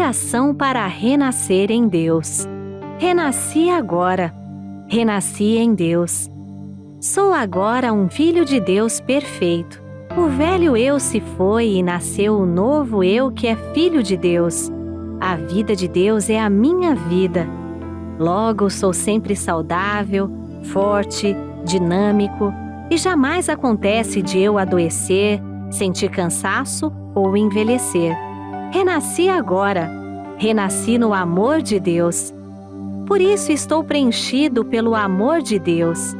Oração para renascer em Deus. Renasci agora. Renasci em Deus. Sou agora um filho de Deus perfeito. O velho eu se foi e nasceu o novo eu que é filho de Deus. A vida de Deus é a minha vida. Logo, sou sempre saudável, forte, dinâmico e jamais acontece de eu adoecer, sentir cansaço ou envelhecer. Renasci agora. Renasci no amor de Deus. Por isso estou preenchido pelo amor de Deus.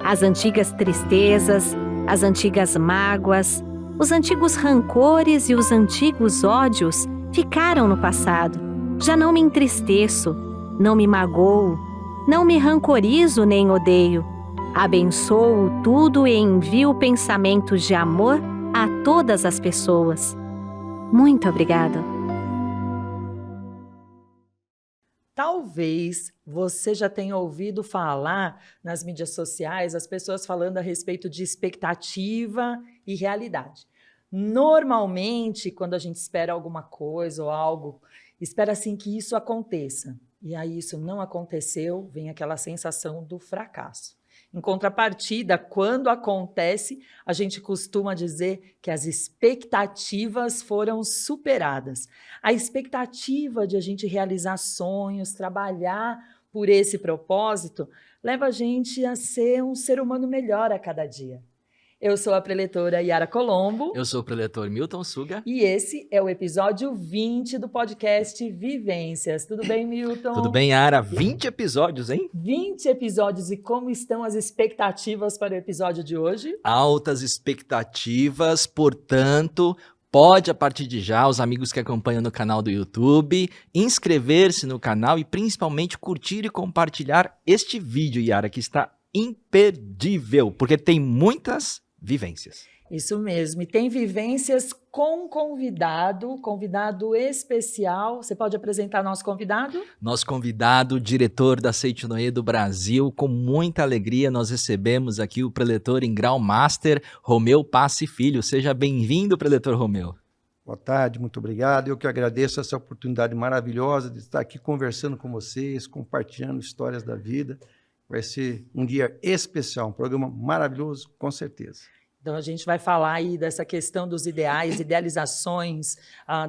As antigas tristezas, as antigas mágoas, os antigos rancores e os antigos ódios ficaram no passado. Já não me entristeço, não me magoo, não me rancorizo nem odeio. Abençoo tudo e envio pensamentos de amor a todas as pessoas. Muito obrigada. Talvez você já tenha ouvido falar nas mídias sociais as pessoas falando a respeito de expectativa e realidade. Normalmente, quando a gente espera alguma coisa ou algo, espera assim que isso aconteça. E aí isso não aconteceu, vem aquela sensação do fracasso. Em contrapartida, quando acontece, a gente costuma dizer que as expectativas foram superadas. A expectativa de a gente realizar sonhos, trabalhar por esse propósito, leva a gente a ser um ser humano melhor a cada dia. Eu sou a preletora Yara Colombo. Eu sou o preletor Milton Suga. E esse é o episódio 20 do podcast Vivências. Tudo bem, Milton? Tudo bem, Yara? 20 episódios, hein? 20 episódios. E como estão as expectativas para o episódio de hoje? Altas expectativas, portanto, pode, a partir de já, os amigos que acompanham no canal do YouTube, inscrever-se no canal e principalmente curtir e compartilhar este vídeo, Yara, que está imperdível, porque tem muitas vivências. Isso mesmo, e tem vivências com convidado especial. Você pode apresentar nosso convidado? Nosso convidado, diretor da Seitonoye do Brasil, com muita alegria nós recebemos aqui o preletor em grau master, Romeu Passi Filho. Seja bem-vindo, preletor Romeu. Boa tarde, muito obrigado. Eu que agradeço essa oportunidade maravilhosa de estar aqui conversando com vocês, compartilhando histórias da vida. Vai ser um dia especial, um programa maravilhoso, com certeza. Então, a gente vai falar aí dessa questão dos ideais, idealizações,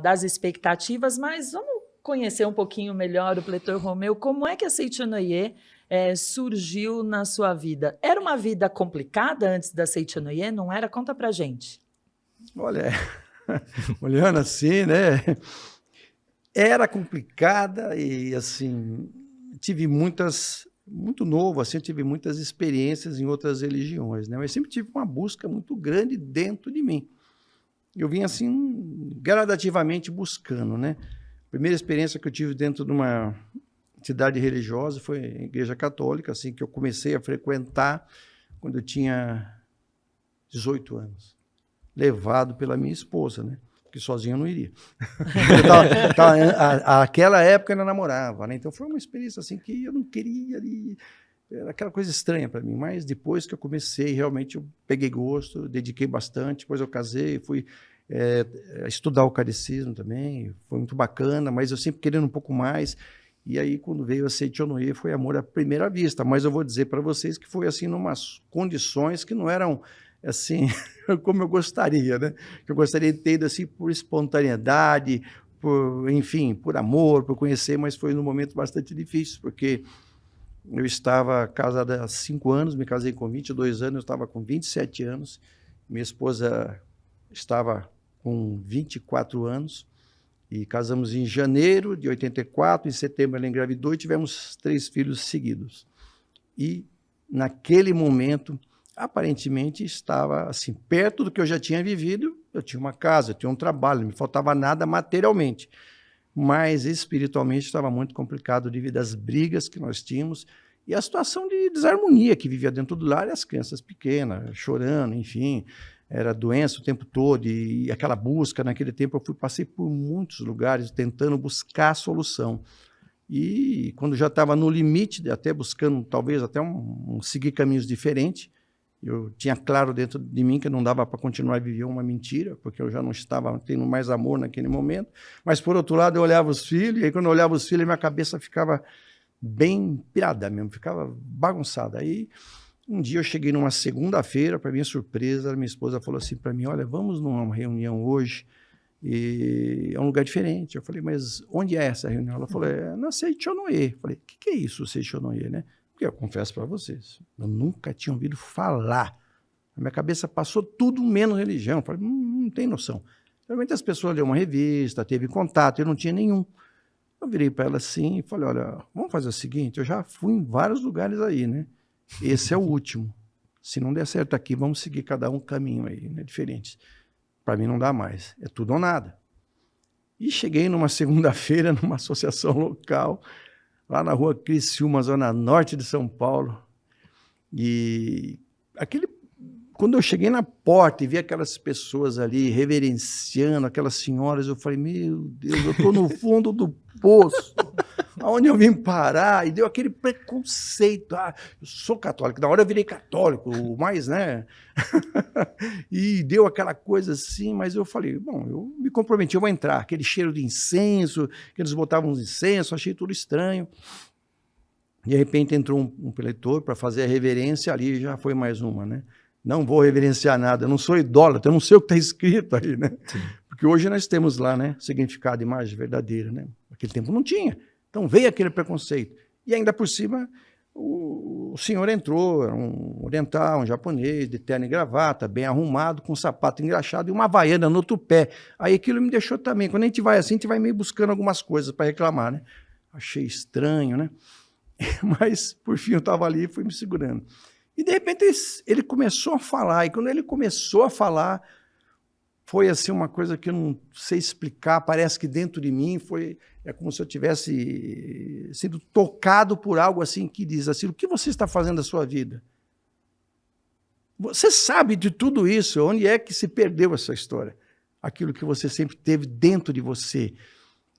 das expectativas, mas vamos conhecer um pouquinho melhor o preletor Romeu. Como é que a Seitonoye surgiu na sua vida? Era uma vida complicada antes da Seitonoye, não era? Conta pra gente. Olha, olhando assim, né? Era complicada e, assim, tive muito novo, assim, eu tive muitas experiências em outras religiões, né? Mas sempre tive uma busca muito grande dentro de mim. Eu vim, assim, gradativamente buscando, né? A primeira experiência que eu tive dentro de uma entidade religiosa foi a Igreja Católica, assim, que eu comecei a frequentar quando eu tinha 18 anos, levado pela minha esposa, né? Porque sozinho eu não iria. Aquela época eu ainda namorava, né? Então foi uma experiência assim que eu não queria ali. Era aquela coisa estranha para mim. Mas depois que eu comecei, realmente eu peguei gosto, dediquei bastante. Depois eu casei, fui estudar o catecismo também. Foi muito bacana, mas eu sempre querendo um pouco mais. E aí, quando veio a Seitonoye, foi amor à primeira vista. Mas eu vou dizer para vocês que foi assim, numas condições que não eram assim, como eu gostaria, né? Eu gostaria de ter ido assim por espontaneidade, enfim, por amor, por conhecer, mas foi num momento bastante difícil, porque eu estava casado há 5 anos, me casei com 22 anos, eu estava com 27 anos, minha esposa estava com 24 anos, e casamos em janeiro de 84, em setembro ela engravidou e tivemos 3 filhos seguidos. E naquele momento, aparentemente estava assim, perto do que eu já tinha vivido. Eu tinha uma casa, eu tinha um trabalho, não me faltava nada materialmente, mas espiritualmente estava muito complicado devido às brigas que nós tínhamos e a situação de desarmonia que vivia dentro do lar, e as crianças pequenas, chorando, enfim, era doença o tempo todo, e aquela busca. Naquele tempo eu passei por muitos lugares tentando buscar a solução. E quando já estava no limite, até buscando talvez até seguir caminhos diferentes, Eu tinha claro dentro de mim que não dava para continuar a viver uma mentira, porque eu já não estava tendo mais amor naquele momento. Mas, por outro lado, eu olhava os filhos, e aí quando eu olhava os filhos, minha cabeça ficava bem pirada mesmo, ficava bagunçada. Aí, um dia eu cheguei numa segunda-feira, para minha surpresa, minha esposa falou assim para mim, olha, vamos numa reunião hoje, e é um lugar diferente. Eu falei, mas onde é essa reunião? Ela falou, é na Seichonoye. Eu falei, o que é isso, Seichonoye, né? Porque eu confesso para vocês, eu nunca tinha ouvido falar. Na minha cabeça passou tudo menos religião. Eu falei, não tem noção. Realmente as pessoas lêem uma revista, teve contato, eu não tinha nenhum. Eu virei para ela assim e falei, olha, vamos fazer o seguinte, eu já fui em vários lugares aí, né? Esse é o último. Se não der certo aqui, vamos seguir cada um caminho aí, né? Diferente. Para mim não dá mais. É tudo ou nada. E cheguei numa segunda-feira, numa associação local, lá na rua Criciúma, zona norte de São Paulo. E quando eu cheguei na porta e vi aquelas pessoas ali reverenciando, aquelas senhoras, eu falei, meu Deus, eu estou no fundo do poço. Aonde eu vim parar? E deu aquele preconceito. Ah, eu sou católico. Na hora eu virei católico, mais, né? E deu aquela coisa assim, mas eu falei, bom, eu me comprometi, eu vou entrar. Aquele cheiro de incenso, que eles botavam uns incensos, achei tudo estranho. De repente entrou um preletor para fazer a reverência ali, já foi mais uma, né? Não vou reverenciar nada, eu não sou idólatra, eu não sei o que está escrito aí, né? Sim. Porque hoje nós temos lá, né, significado, imagem verdadeira, né? Naquele tempo não tinha. Então veio aquele preconceito. E ainda por cima, o senhor entrou, era um oriental, um japonês, de terno e gravata, bem arrumado, com um sapato engraxado e uma havaiana no outro pé. Aí aquilo me deixou também. Quando a gente vai assim, a gente vai meio buscando algumas coisas para reclamar, né? Achei estranho, né? Mas, por fim, eu estava ali e fui me segurando. E, de repente, ele começou a falar. E quando ele começou a falar, foi assim uma coisa que eu não sei explicar. Parece que dentro de mim é como se eu tivesse sido tocado por algo assim que diz assim, o que você está fazendo da sua vida? Você sabe de tudo isso. Onde é que se perdeu essa história? Aquilo que você sempre teve dentro de você.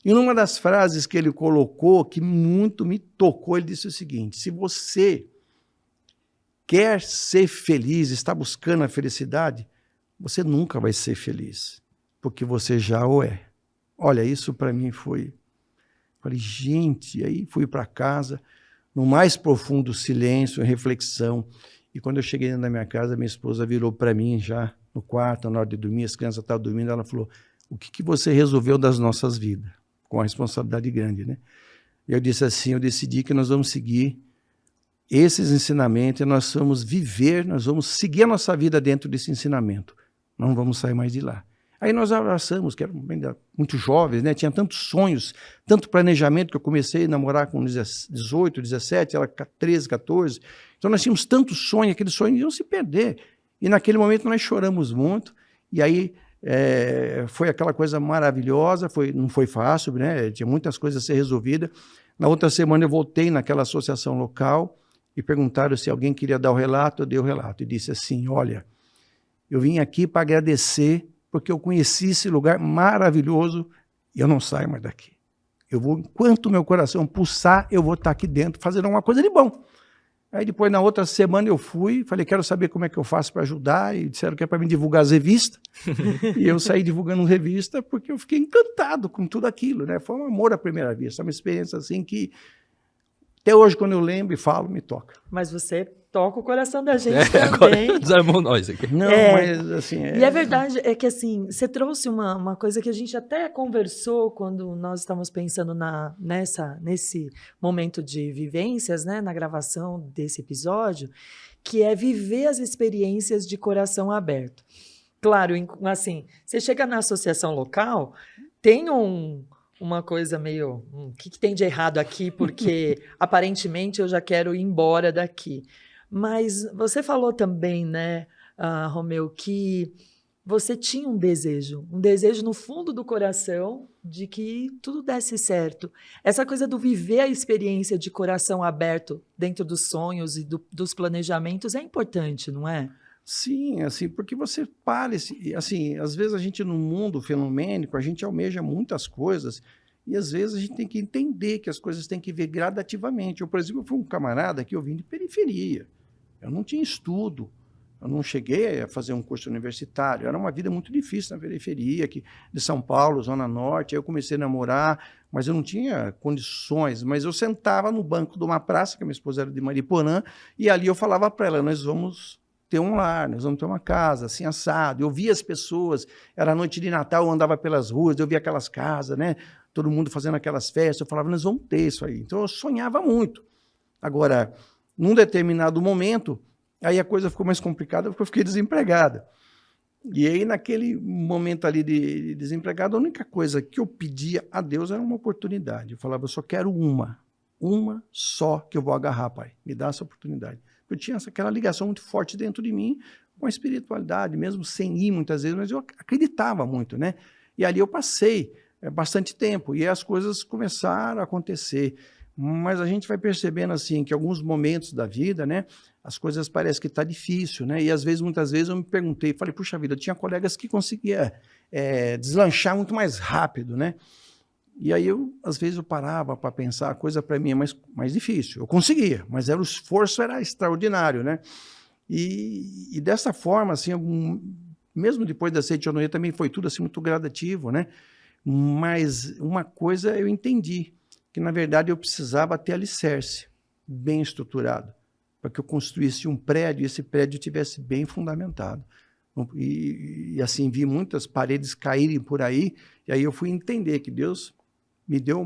E numa das frases que ele colocou, que muito me tocou, ele disse o seguinte, se você quer ser feliz, está buscando a felicidade, você nunca vai ser feliz, porque você já o é. Olha, isso para mim foi... Falei, gente, aí fui para casa, no mais profundo silêncio, reflexão, e quando eu cheguei dentro da minha casa, minha esposa virou para mim já no quarto, na hora de dormir, as crianças estavam dormindo, ela falou, o que você resolveu das nossas vidas? Com uma responsabilidade grande, né? E eu disse assim, eu decidi que nós vamos seguir esses ensinamentos, e nós vamos viver, nós vamos seguir a nossa vida dentro desse ensinamento. Não vamos sair mais de lá. Aí nós abraçamos, que eram ainda muito jovens, né? Tinha tantos sonhos, tanto planejamento, que eu comecei a namorar com 18, 17, ela 13, 14. Então nós tínhamos tantos sonhos, aqueles sonhos iam se perder. E naquele momento nós choramos muito, e aí foi aquela coisa maravilhosa, não foi fácil, né? Tinha muitas coisas a ser resolvidas. Na outra semana eu voltei naquela associação local e perguntaram se alguém queria dar o relato, eu dei o relato e disse assim, olha, eu vim aqui para agradecer porque eu conheci esse lugar maravilhoso e eu não saio mais daqui. Eu vou, enquanto meu coração pulsar, eu vou estar aqui dentro fazendo alguma coisa de bom. Aí depois, na outra semana, eu fui, falei, quero saber como é que eu faço para ajudar, e disseram que é para mim divulgar as revistas, e eu saí divulgando revista porque eu fiquei encantado com tudo aquilo, né? Foi um amor à primeira vista, uma experiência assim que, até hoje, quando eu lembro e falo, me toca. Mas você toca o coração da gente também. Agora desarmou nós aqui. Não, mas assim... E a verdade é que, assim, você trouxe uma coisa que a gente até conversou quando nós estávamos pensando nesse momento de vivências, né, na gravação desse episódio, que é viver as experiências de coração aberto. Claro, assim, você chega na associação local, tem uma coisa meio... o que tem de errado aqui? Porque, aparentemente, eu já quero ir embora daqui. Mas você falou também, né, Romeu, que você tinha um desejo no fundo do coração de que tudo desse certo. Essa coisa do viver a experiência de coração aberto dentro dos sonhos e dos planejamentos é importante, não é? Sim, assim, porque você para, assim, às vezes a gente no mundo fenomênico, a gente almeja muitas coisas e às vezes a gente tem que entender que as coisas têm que vir gradativamente. Eu, por exemplo, fui um camarada que eu vim de periferia, eu não tinha estudo, Eu não cheguei a fazer um curso universitário, era uma vida muito difícil na periferia aqui de São Paulo, Zona Norte. Aí eu comecei a namorar, mas eu não tinha condições. Mas eu sentava no banco de uma praça, que a minha esposa era de Mariporã, e ali eu falava para ela, nós vamos ter um lar, nós vamos ter uma casa, assim, assado. Eu via as pessoas, era noite de Natal, eu andava pelas ruas, eu via aquelas casas, né? Todo mundo fazendo aquelas festas, eu falava, nós vamos ter isso aí. Então eu sonhava muito. Agora, num determinado momento, aí a coisa ficou mais complicada porque eu fiquei desempregado. E aí, naquele momento ali de desempregado, a única coisa que eu pedia a Deus era uma oportunidade. Eu falava, eu só quero uma só que eu vou agarrar, Pai. Me dá essa oportunidade. Eu tinha aquela ligação muito forte dentro de mim com a espiritualidade, mesmo sem ir muitas vezes, mas eu acreditava muito, né? E ali eu passei bastante tempo e as coisas começaram a acontecer. Mas a gente vai percebendo assim que em alguns momentos da vida, né, as coisas parecem que está difícil, né? E às vezes, muitas vezes eu me perguntei, falei, puxa vida, eu tinha colegas que conseguiam deslanchar muito mais rápido, né? E aí, às vezes, eu parava para pensar, a coisa para mim é mais difícil. Eu conseguia, mas o esforço era extraordinário, né? E dessa forma, assim, mesmo depois da Seitonoye, também foi tudo assim, muito gradativo, né? Mas uma coisa eu entendi, que, na verdade, eu precisava ter alicerce bem estruturado, para que eu construísse um prédio e esse prédio estivesse bem fundamentado. E assim, vi muitas paredes caírem por aí, e aí eu fui entender que Deus me deu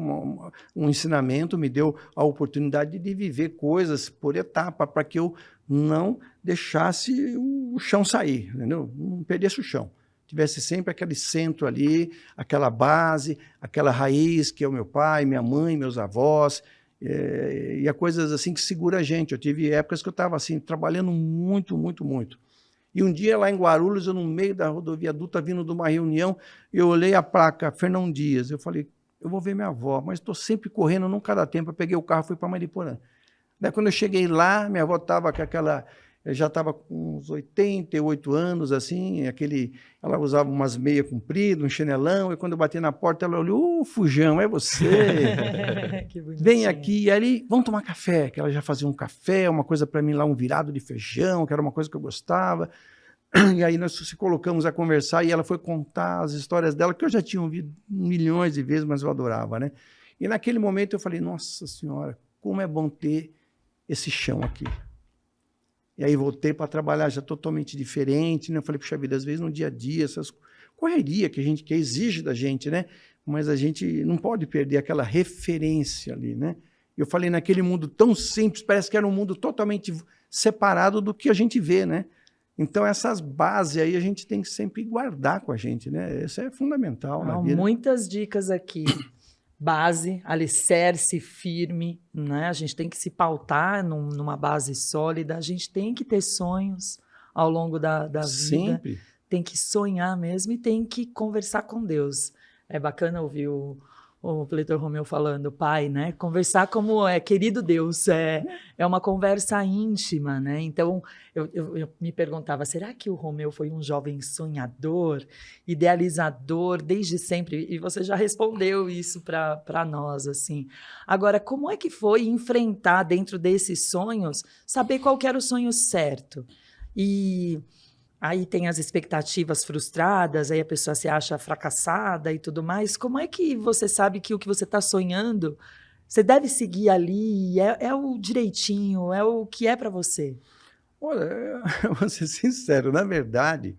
um ensinamento, me deu a oportunidade de viver coisas por etapa, para que eu não deixasse o chão sair, entendeu? Não perdesse o chão. Tivesse sempre aquele centro ali, aquela base, aquela raiz que é o meu pai, minha mãe, meus avós, e há coisas assim que segura a gente. Eu tive épocas que eu estava assim, trabalhando muito, muito, muito. E um dia lá em Guarulhos, eu no meio da rodovia adulta, vindo de uma reunião, eu olhei a placa Fernão Dias, eu falei, eu vou ver minha avó, mas estou sempre correndo, nunca dá tempo. Eu peguei o carro e fui para Mariporã. Daí quando eu cheguei lá, minha avó estava com aquela... Eu já estava com uns 88 anos, assim, ela usava umas meias compridas, um chinelão, e quando eu bati na porta, ela olhou, Fujão, é você? Que Vem aqui, e aí, vamos tomar café, que ela já fazia um café, uma coisa para mim lá, um virado de feijão, que era uma coisa que eu gostava. E aí nós se colocamos a conversar, e ela foi contar as histórias dela, que eu já tinha ouvido milhões de vezes, mas eu adorava, né? E naquele momento eu falei, nossa senhora, como é bom ter esse chão aqui. E aí voltei para trabalhar já totalmente diferente, né? Eu falei, puxa vida, às vezes no dia a dia, essas correria que exige da gente, né? Mas a gente não pode perder aquela referência ali, né? Eu falei, naquele mundo tão simples, parece que era um mundo totalmente separado do que a gente vê, né? Então, essas bases aí a gente tem que sempre guardar com a gente, né? Isso é fundamental na vida. Muitas dicas aqui. Base, alicerce firme, né? A gente tem que se pautar numa base sólida, a gente tem que ter sonhos ao longo da vida. Sempre. Tem que sonhar mesmo e tem que conversar com Deus. É bacana ouvir o Pleitor Romeu falando, pai, né? Conversar como querido Deus, é uma conversa íntima, né? Então, eu me perguntava, será que o Romeu foi um jovem sonhador, idealizador desde sempre? E você já respondeu isso para nós, assim. Agora, como é que foi enfrentar dentro desses sonhos, saber qual que era o sonho certo? E... aí tem as expectativas frustradas, aí a pessoa se acha fracassada e tudo mais. Como é que você sabe que o que você está sonhando, você deve seguir ali, é o direitinho, é o que é para você? Olha, eu vou ser sincero, na verdade,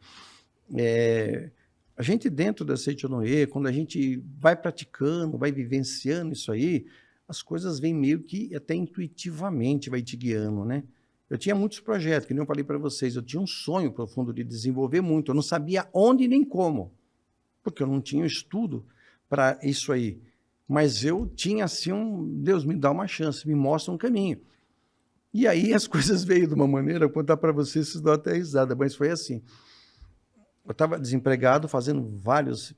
a gente dentro da Seitonoye, quando a gente vai praticando, vai vivenciando isso aí, as coisas vêm meio que até intuitivamente vai te guiando, né? Eu tinha muitos projetos, que nem eu falei para vocês, eu tinha um sonho profundo de desenvolver muito, eu não sabia onde nem como, porque eu não tinha estudo para isso aí. Mas eu tinha assim Deus me dá uma chance, me mostra um caminho. E aí as coisas veio de uma maneira, eu vou contar para vocês, vocês dão até risada, mas foi assim. Eu estava desempregado, fazendo vários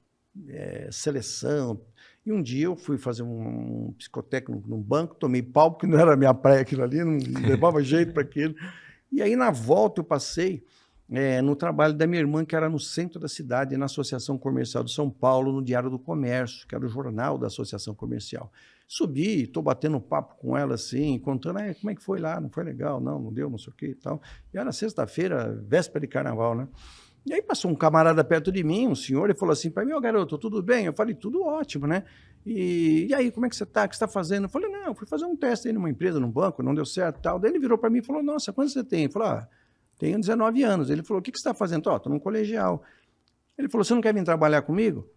seleção, e um dia eu fui fazer um psicotécnico num banco, tomei pau, porque não era a minha praia aquilo ali, não levava jeito para aquilo. E aí, na volta, eu passei no trabalho da minha irmã, que era no centro da cidade, na Associação Comercial de São Paulo, no Diário do Comércio, que era o jornal da Associação Comercial. Subi, estou batendo um papo com ela assim, contando, como é que foi lá, não foi legal, não deu, não sei o que e tal. E era sexta-feira, véspera de carnaval, né? E aí passou um camarada perto de mim, um senhor, e falou assim para mim, garoto, tudo bem? Eu falei, tudo ótimo, né? E aí, como é que você está? O que você está fazendo? Eu falei, não, eu fui fazer um teste aí numa empresa, num banco, não deu certo e tal. Daí ele virou para mim e falou, nossa, quantos você tem? Eu falei, tenho 19 anos. Ele falou, o que você está fazendo? Estou num colegial. Ele falou, você não quer vir trabalhar comigo?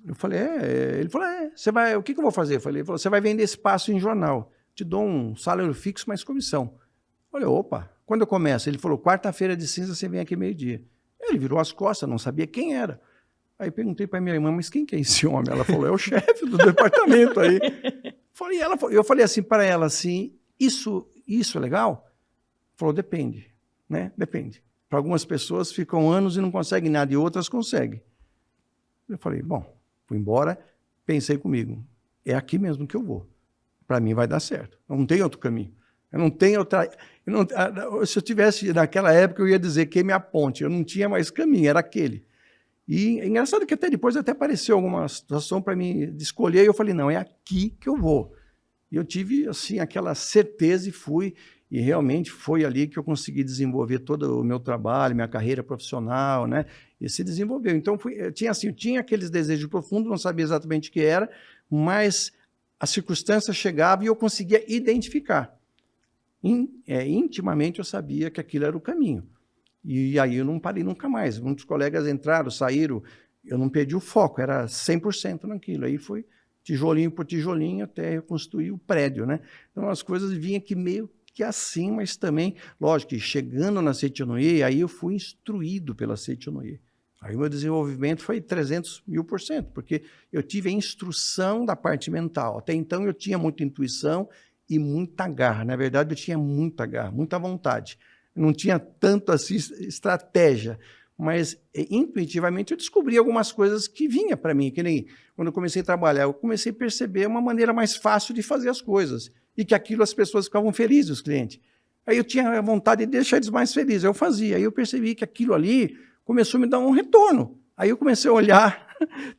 Eu falei, Ele falou, você vai, o que eu vou fazer? Ele falou, você vai vender espaço em jornal. Te dou um salário fixo mais comissão. Eu falei, opa, quando eu começo? Ele falou, quarta-feira de cinza você vem aqui meio-dia. Ele virou as costas, não sabia quem era. Aí perguntei para minha irmã, mas quem que é esse homem? Ela falou, é o chefe do departamento aí. Eu falei assim para ela, assim, isso é legal? Falou, depende, né? Depende. Para algumas pessoas ficam anos e não conseguem nada, e outras conseguem. Eu falei, bom, fui embora, pensei comigo, é aqui mesmo que eu vou. Para mim vai dar certo. Não tem outro caminho. Eu não tenho outra... se eu tivesse, naquela época, eu ia dizer queime a ponte. Eu não tinha mais caminho, era aquele. E é engraçado que até depois até apareceu alguma situação para mim de escolher, e eu falei, não, é aqui que eu vou. E eu tive, assim, aquela certeza e fui, e realmente foi ali que eu consegui desenvolver todo o meu trabalho, minha carreira profissional, né? E se desenvolveu. Então, eu tinha aqueles desejos profundos, não sabia exatamente o que era, mas a circunstância chegava e eu conseguia identificar. Intimamente eu sabia que aquilo era o caminho. E aí eu não parei nunca mais. Muitos colegas entraram, saíram, eu não perdi o foco, era 100% naquilo. Aí foi tijolinho por tijolinho até eu construir o prédio, né? Então as coisas vinham aqui meio que assim, mas também, lógico, que chegando na Setionoye, aí eu fui instruído pela Setionoye. Aí o meu desenvolvimento foi 300.000%, porque eu tive a instrução da parte mental. Até então eu tinha muita intuição e muita garra. Na verdade, eu tinha muita garra, muita vontade. Não tinha tanto assim estratégia, mas intuitivamente eu descobri algumas coisas que vinha para mim, que nem quando eu comecei a trabalhar, eu comecei a perceber uma maneira mais fácil de fazer as coisas, e que aquilo as pessoas ficavam felizes, os clientes. Aí eu tinha a vontade de deixar eles mais felizes, eu fazia, aí eu percebi que aquilo ali começou a me dar um retorno. Aí eu comecei a olhar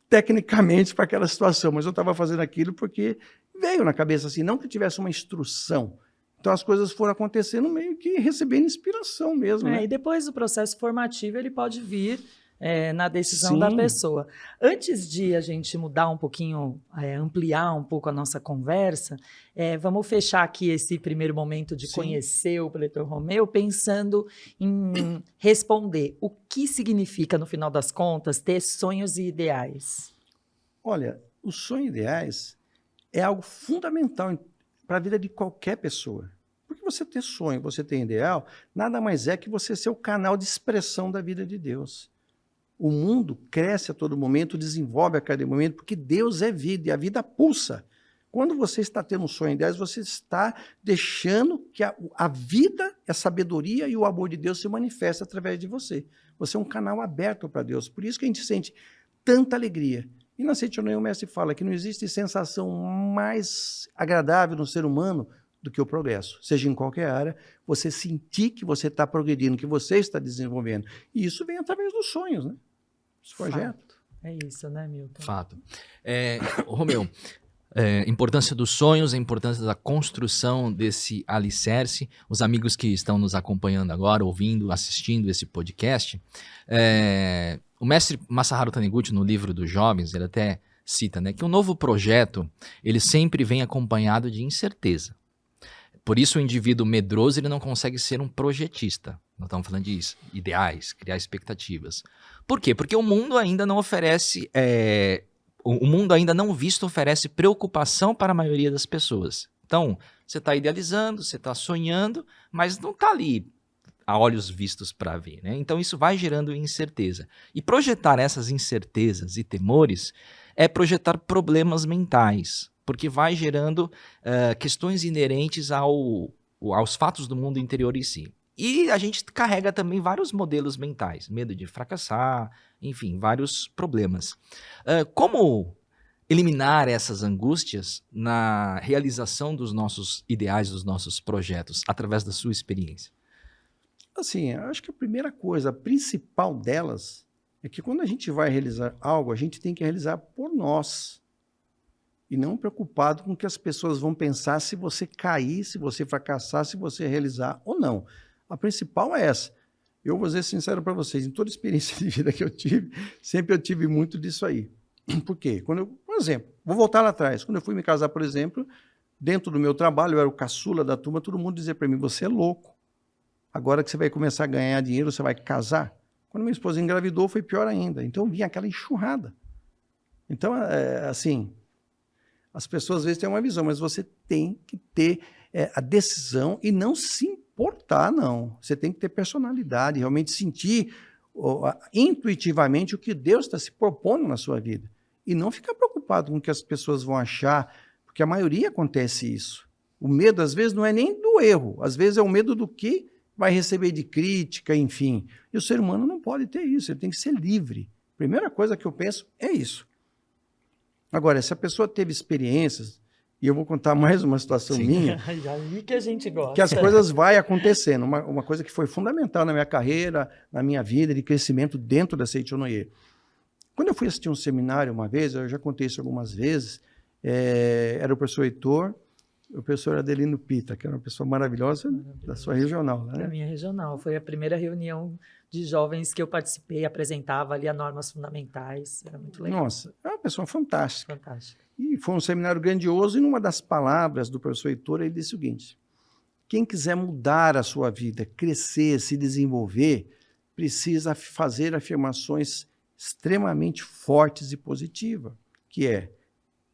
tecnicamente para aquela situação, mas eu estava fazendo aquilo porque veio na cabeça assim, não que eu tivesse uma instrução. Então as coisas foram acontecendo meio que recebendo inspiração mesmo. Né? E depois do processo formativo ele pode vir na decisão Sim. da pessoa. Antes de a gente mudar um pouquinho, ampliar um pouco a nossa conversa, vamos fechar aqui esse primeiro momento de Sim. conhecer o Peletor Romeu, pensando em responder o que significa, no final das contas, ter sonhos e ideais. Olha, os sonhos ideais é algo fundamental para a vida de qualquer pessoa. Porque você ter sonho, você ter ideal, nada mais é que você ser o canal de expressão da vida de Deus. O mundo cresce a todo momento, desenvolve a cada momento, porque Deus é vida e a vida pulsa. Quando você está tendo um sonho ideal, você está deixando que a vida, a sabedoria e o amor de Deus se manifestem através de você. Você é um canal aberto para Deus. Por isso que a gente sente tanta alegria. E na Setionoye o mestre fala que não existe sensação mais agradável no ser humano do que o progresso. Seja em qualquer área, você sentir que você está progredindo, que você está desenvolvendo. E isso vem através dos sonhos, né? Esse projeto. Fato. É isso, né, Milton? Fato. Romeu, importância dos sonhos, a importância da construção desse alicerce. Os amigos que estão nos acompanhando agora, ouvindo, assistindo esse podcast, o mestre Masaharu Taniguchi, no livro dos jovens, ele até cita, né, que um novo projeto, ele sempre vem acompanhado de incerteza. Por isso o indivíduo medroso, ele não consegue ser um projetista. Nós estamos falando de ideais, criar expectativas. Por quê? Porque o mundo ainda não oferece, o mundo ainda não visto oferece preocupação para a maioria das pessoas. Então, você está idealizando, você está sonhando, mas não está ali a olhos vistos para ver, né? Então isso vai gerando incerteza. E projetar essas incertezas e temores é projetar problemas mentais, porque vai gerando questões inerentes aos fatos do mundo interior em si. E a gente carrega também vários modelos mentais, medo de fracassar, enfim, vários problemas. Como eliminar essas angústias na realização dos nossos ideais, dos nossos projetos, através da sua experiência? Assim, acho que a primeira coisa, a principal delas, é que quando a gente vai realizar algo, a gente tem que realizar por nós. E não preocupado com o que as pessoas vão pensar se você cair, se você fracassar, se você realizar ou não. A principal é essa. Eu vou ser sincero para vocês, em toda a experiência de vida que eu tive, sempre eu tive muito disso aí. Por quê? Por exemplo, vou voltar lá atrás. Quando eu fui me casar, por exemplo, dentro do meu trabalho, eu era o caçula da turma, todo mundo dizia para mim, você é louco. Agora que você vai começar a ganhar dinheiro, você vai casar? Quando minha esposa engravidou, foi pior ainda. Então, vinha aquela enxurrada. Então, assim, as pessoas às vezes têm uma visão, mas você tem que ter a decisão e não se importar, não. Você tem que ter personalidade, realmente sentir intuitivamente o que Deus está se propondo na sua vida. E não ficar preocupado com o que as pessoas vão achar, porque a maioria acontece isso. O medo, às vezes, não é nem do erro, às vezes é o medo do que vai receber de crítica, enfim. E o ser humano não pode ter isso, ele tem que ser livre. Primeira coisa que eu penso é isso. Agora, se a pessoa teve experiências, e eu vou contar mais uma situação minha, Já vi que a gente gosta. que as coisas vão acontecendo. Uma coisa que foi fundamental na minha carreira, na minha vida, de crescimento dentro da Seichonoye. Quando eu fui assistir um seminário uma vez, eu já contei isso algumas vezes, era o professor Heitor, o professor Adelino Pita, que era uma pessoa maravilhosa da sua regional. Né? Da minha regional. Foi a primeira reunião de jovens que eu participei, apresentava ali as normas fundamentais. Era muito legal. Nossa, é uma pessoa fantástica. Fantástico. E foi um seminário grandioso, e numa das palavras do professor Heitor, ele disse o seguinte: quem quiser mudar a sua vida, crescer, se desenvolver, precisa fazer afirmações extremamente fortes e positivas, que é,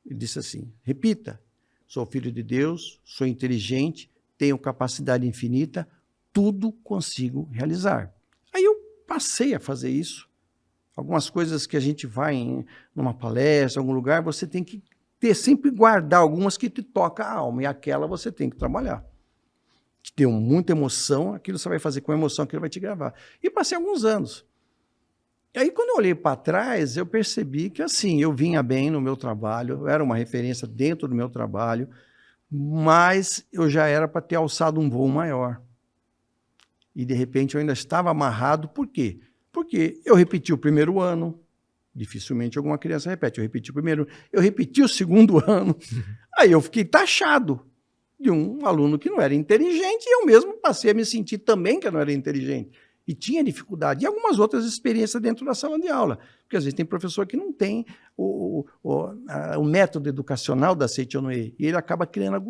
ele disse assim, repita, sou filho de Deus, sou inteligente, tenho capacidade infinita, tudo consigo realizar. Aí eu passei a fazer isso. Algumas coisas que a gente vai numa palestra, em algum lugar, você tem que sempre guardar algumas que te tocam a alma, e aquela você tem que trabalhar. Que tem muita emoção, aquilo você vai fazer com emoção, aquilo vai te gravar. E passei alguns anos. E aí, quando eu olhei para trás, eu percebi que, assim, eu vinha bem no meu trabalho, eu era uma referência dentro do meu trabalho, mas eu já era para ter alçado um voo maior. E, de repente, eu ainda estava amarrado. Por quê? Porque eu repeti o primeiro ano, dificilmente alguma criança repete, eu repeti o primeiro, eu repeti o segundo ano, aí eu fiquei taxado de um aluno que não era inteligente, e eu mesmo passei a me sentir também que eu não era inteligente. E tinha dificuldade. E algumas outras experiências dentro da sala de aula. Porque às vezes tem professor que não tem o método educacional da Seichonoye. E ele acaba criando a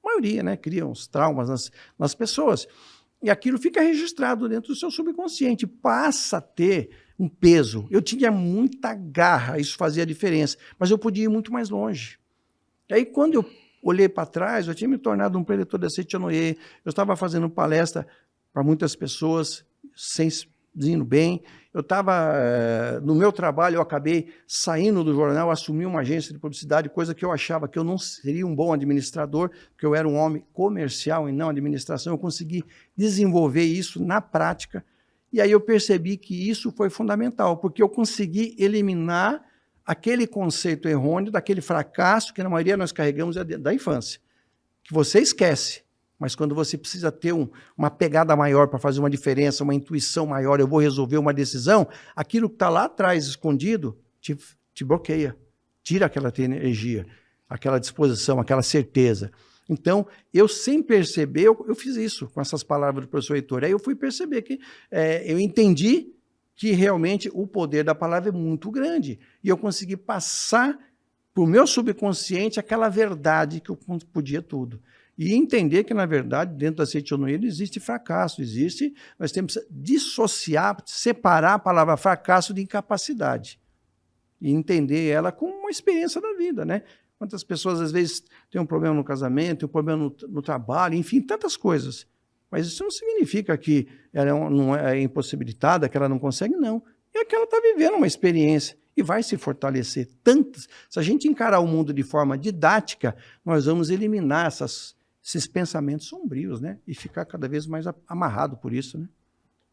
maioria, né? Cria uns traumas nas pessoas. E aquilo fica registrado dentro do seu subconsciente. Passa a ter um peso. Eu tinha muita garra, isso fazia diferença. Mas eu podia ir muito mais longe. E aí, quando eu olhei para trás, eu tinha me tornado um preletor da Seichonoye. Eu estava fazendo palestra para muitas pessoas, indo bem. Eu estava, no meu trabalho, eu acabei saindo do jornal, assumi uma agência de publicidade, coisa que eu achava que eu não seria um bom administrador, porque eu era um homem comercial e não administração. Eu consegui desenvolver isso na prática, e aí eu percebi que isso foi fundamental, porque eu consegui eliminar aquele conceito errôneo, daquele fracasso que na maioria nós carregamos da infância, que você esquece. Mas quando você precisa ter uma pegada maior para fazer uma diferença, uma intuição maior, eu vou resolver uma decisão, aquilo que está lá atrás escondido te bloqueia, tira aquela energia, aquela disposição, aquela certeza. Então, eu sem perceber, eu fiz isso com essas palavras do professor Heitor. Aí eu fui perceber que eu entendi que realmente o poder da palavra é muito grande. E eu consegui passar para o meu subconsciente aquela verdade que eu podia tudo. E entender que, na verdade, dentro da Seichonoye existe fracasso, nós temos que dissociar, separar a palavra fracasso de incapacidade. E entender ela como uma experiência da vida, né? Quantas pessoas, às vezes, têm um problema no casamento, têm um problema no trabalho, enfim, tantas coisas. Mas isso não significa que ela não é impossibilitada, que ela não consegue, não. É que ela está vivendo uma experiência e vai se fortalecer. Se a gente encarar o mundo de forma didática, nós vamos eliminar esses pensamentos sombrios, né? E ficar cada vez mais amarrado por isso, né?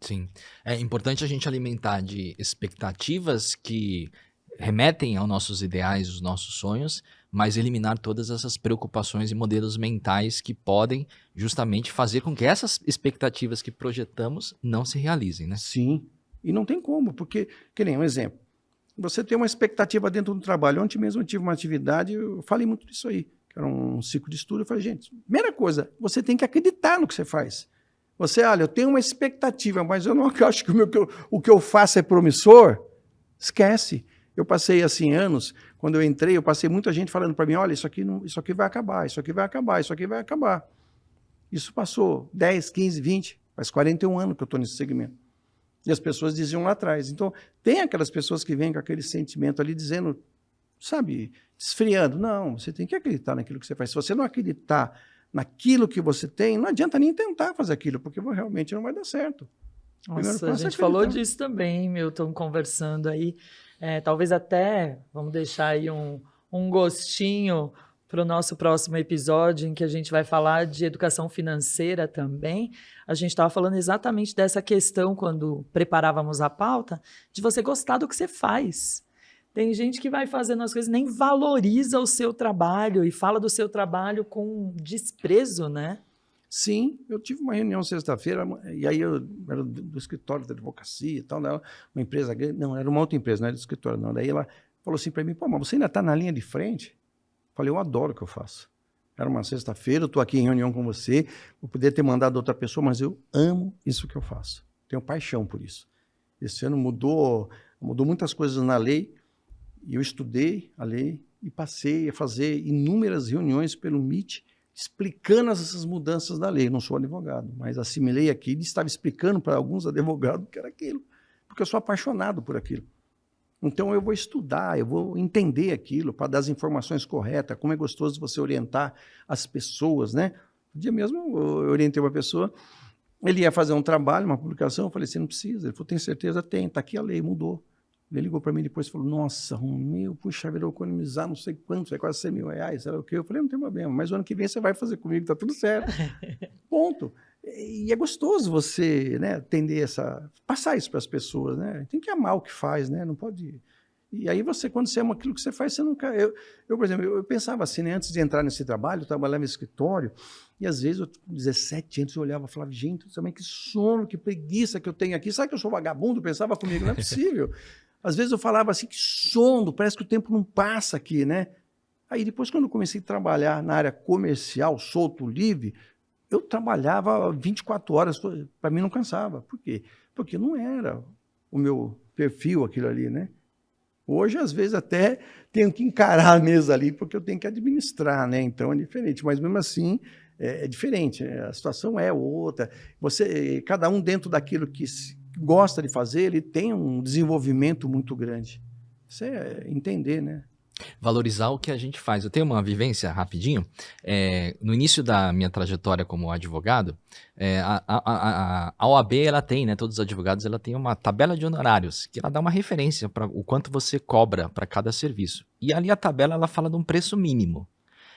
Sim. É importante a gente alimentar de expectativas que remetem aos nossos ideais, os nossos sonhos, mas eliminar todas essas preocupações e modelos mentais que podem justamente fazer com que essas expectativas que projetamos não se realizem, né? Sim. E não tem como, porque, que nem um exemplo, Você tem uma expectativa dentro do trabalho. Ontem mesmo eu tive uma atividade, eu falei muito disso aí, que era um ciclo de estudo. Eu falei, gente, primeira coisa, você tem que acreditar no que você faz. Você, olha, eu tenho uma expectativa, mas eu não acho que o que eu faço é promissor. Esquece. Eu passei, assim, anos, quando eu entrei, eu passei muita gente falando para mim, olha, isso aqui vai acabar, isso aqui vai acabar, isso aqui vai acabar. Isso passou 10, 15, 20, faz 41 anos que eu estou nesse segmento. E as pessoas diziam lá atrás. Então, tem aquelas pessoas que vêm com aquele sentimento ali dizendo, sabe, esfriando. Não, você tem que acreditar naquilo que você faz. Se você não acreditar naquilo que você tem, não adianta nem tentar fazer aquilo, porque realmente não vai dar certo. Nossa, a gente falou disso também, Milton, conversando aí. Talvez até, vamos deixar aí um gostinho para o nosso próximo episódio, em que a gente vai falar de educação financeira também. A gente estava falando exatamente dessa questão, quando preparávamos a pauta, de você gostar do que você faz. Tem gente que vai fazendo as coisas, nem valoriza o seu trabalho e fala do seu trabalho com desprezo, né? Sim, eu tive uma reunião sexta-feira, e aí eu era do escritório da advocacia e tal, uma empresa grande, não, era uma outra empresa, não era do escritório não. Daí ela falou assim para mim, pô, mas você ainda está na linha de frente? Eu falei, eu adoro o que eu faço. Era uma sexta-feira, eu estou aqui em reunião com você, eu poderia ter mandado outra pessoa, mas eu amo isso que eu faço. Tenho paixão por isso. Esse ano mudou muitas coisas na lei, e eu estudei a lei e passei a fazer inúmeras reuniões pelo Meet, explicando essas mudanças da lei. Eu não sou advogado, mas assimilei aquilo e estava explicando para alguns advogados o que era aquilo, porque eu sou apaixonado por aquilo. Então eu vou estudar, eu vou entender aquilo para dar as informações corretas, como é gostoso você orientar as pessoas, né? Um dia mesmo eu orientei uma pessoa, ele ia fazer um trabalho, uma publicação, eu falei, você não precisa. Ele falou, tem certeza? Tem, está aqui a lei, mudou. Ele ligou para mim depois e falou, nossa, Romeu, puxa, eu vou economizar não sei quanto, vai quase 100 mil reais, será o quê? Eu falei, não tem problema, mas o ano que vem você vai fazer comigo, tá tudo certo. Ponto. E é gostoso você, né, passar isso para as pessoas, né? Tem que amar o que faz, né? Não pode... E aí você, quando você ama aquilo que você faz, você nunca... por exemplo, eu pensava assim, né, antes de entrar nesse trabalho, eu trabalhava no escritório, e às vezes, com 17 anos, eu olhava e falava, gente, também que sono, que preguiça que eu tenho aqui, sabe que eu sou vagabundo? Eu pensava comigo, não é possível. Às vezes eu falava assim, que sono, parece que o tempo não passa aqui, né? Aí depois, quando eu comecei a trabalhar na área comercial, solto, livre, eu trabalhava 24 horas, para mim não cansava. Por quê? Porque não era o meu perfil aquilo ali, né? Hoje, às vezes, até tenho que encarar a mesa ali, porque eu tenho que administrar, né? Então é diferente, mas mesmo assim é diferente, né? A situação é outra. Cada um dentro daquilo que gosta de fazer, ele tem um desenvolvimento muito grande. Isso é entender, né? Valorizar o que a gente faz. Eu tenho uma vivência rapidinho. No início da minha trajetória como advogado, a OAB, ela tem, né, todos os advogados, ela tem uma tabela de honorários, que ela dá uma referência para o quanto você cobra para cada serviço. E ali a tabela, ela fala de um preço mínimo.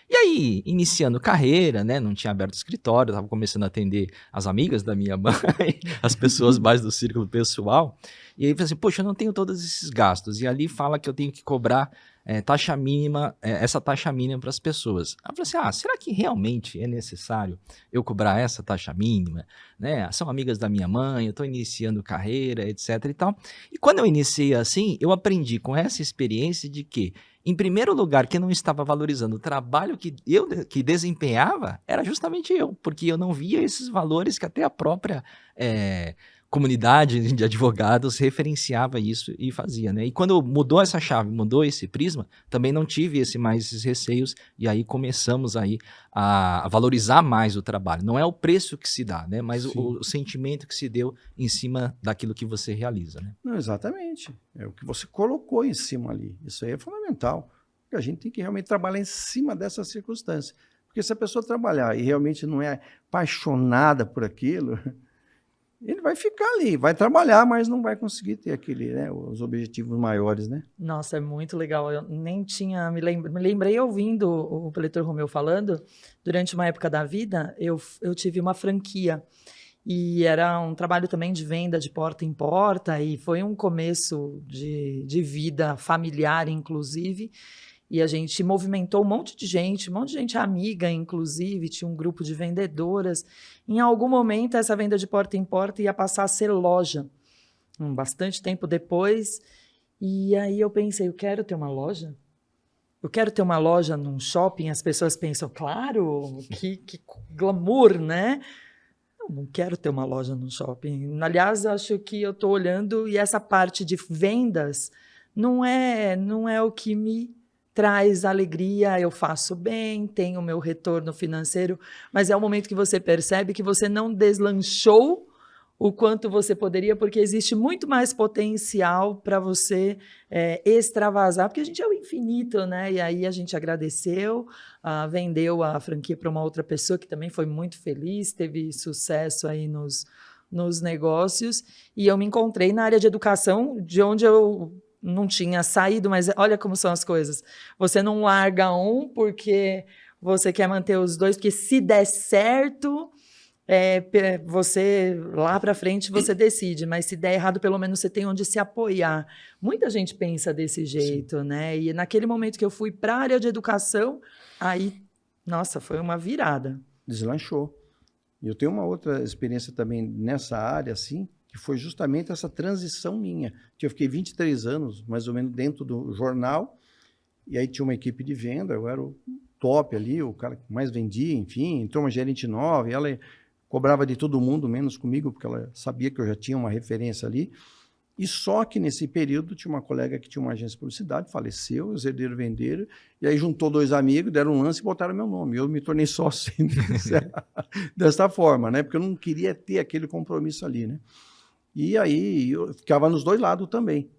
E aí, iniciando carreira, né, não tinha aberto escritório, estava começando a atender as amigas da minha mãe, as pessoas mais do círculo pessoal. E aí eu falei assim, poxa, eu não tenho todos esses gastos. E ali fala que eu tenho que cobrar taxa mínima, essa taxa mínima para as pessoas. Aí eu falei assim, será que realmente é necessário eu cobrar essa taxa mínima? Né? São amigas da minha mãe, eu estou iniciando carreira, etc. e tal. E quando eu iniciei assim, eu aprendi com essa experiência de que, em primeiro lugar, quem não estava valorizando o trabalho que desempenhava era justamente eu, porque eu não via esses valores que até a própria comunidade de advogados referenciava isso e fazia, né? E quando mudou essa chave, mudou esse prisma, também não tive esses receios, e aí começamos aí a valorizar mais o trabalho. Não é o preço que se dá, né? Mas o sentimento que se deu em cima daquilo que você realiza, né? Não, exatamente. É o que você colocou em cima ali. Isso aí é fundamental. Porque a gente tem que realmente trabalhar em cima dessas circunstâncias. Porque se a pessoa trabalhar e realmente não é apaixonada por aquilo, ele vai ficar ali, vai trabalhar, mas não vai conseguir ter os objetivos maiores, né? Nossa, é muito legal. Eu nem tinha... Me lembrei ouvindo o preletor Romeu falando, durante uma época da vida, eu tive uma franquia. E era um trabalho também de venda de porta em porta, e foi um começo de vida familiar, inclusive. E a gente movimentou um monte de gente amiga, inclusive, tinha um grupo de vendedoras. Em algum momento, essa venda de porta em porta ia passar a ser loja. Bastante tempo depois. E aí eu pensei, eu quero ter uma loja? Eu quero ter uma loja num shopping? As pessoas pensam, claro, que glamour, né? Não quero ter uma loja no shopping. Aliás, acho que eu estou olhando e essa parte de vendas não é o que me traz alegria. Eu faço bem, tenho o meu retorno financeiro, mas é o momento que você percebe que você não deslanchou o quanto você poderia, porque existe muito mais potencial para você extravasar, porque a gente é o infinito, né? E aí a gente agradeceu, vendeu a franquia para uma outra pessoa que também foi muito feliz, teve sucesso aí nos negócios, e eu me encontrei na área de educação, de onde eu não tinha saído, mas olha como são as coisas. Você não larga um porque você quer manter os dois, porque se der certo... você lá para frente você decide, mas se der errado, pelo menos você tem onde se apoiar. Muita gente pensa desse jeito, Sim. né? E naquele momento que eu fui para a área de educação, aí, nossa, foi uma virada. Deslanchou. E eu tenho uma outra experiência também nessa área, assim, que foi justamente essa transição minha. Eu fiquei 23 anos, mais ou menos, dentro do jornal, e aí tinha uma equipe de venda, eu era o top ali, o cara que mais vendia, enfim, entrou uma gerente nova, e ela cobrava de todo mundo, menos comigo, porque ela sabia que eu já tinha uma referência ali. E só que nesse período tinha uma colega que tinha uma agência de publicidade, faleceu, os herdeiros venderam, e aí juntou 2 amigos, deram um lance e botaram meu nome. Eu me tornei sócio dessa forma, né? Porque eu não queria ter aquele compromisso ali, né? E aí eu ficava nos 2 lados também.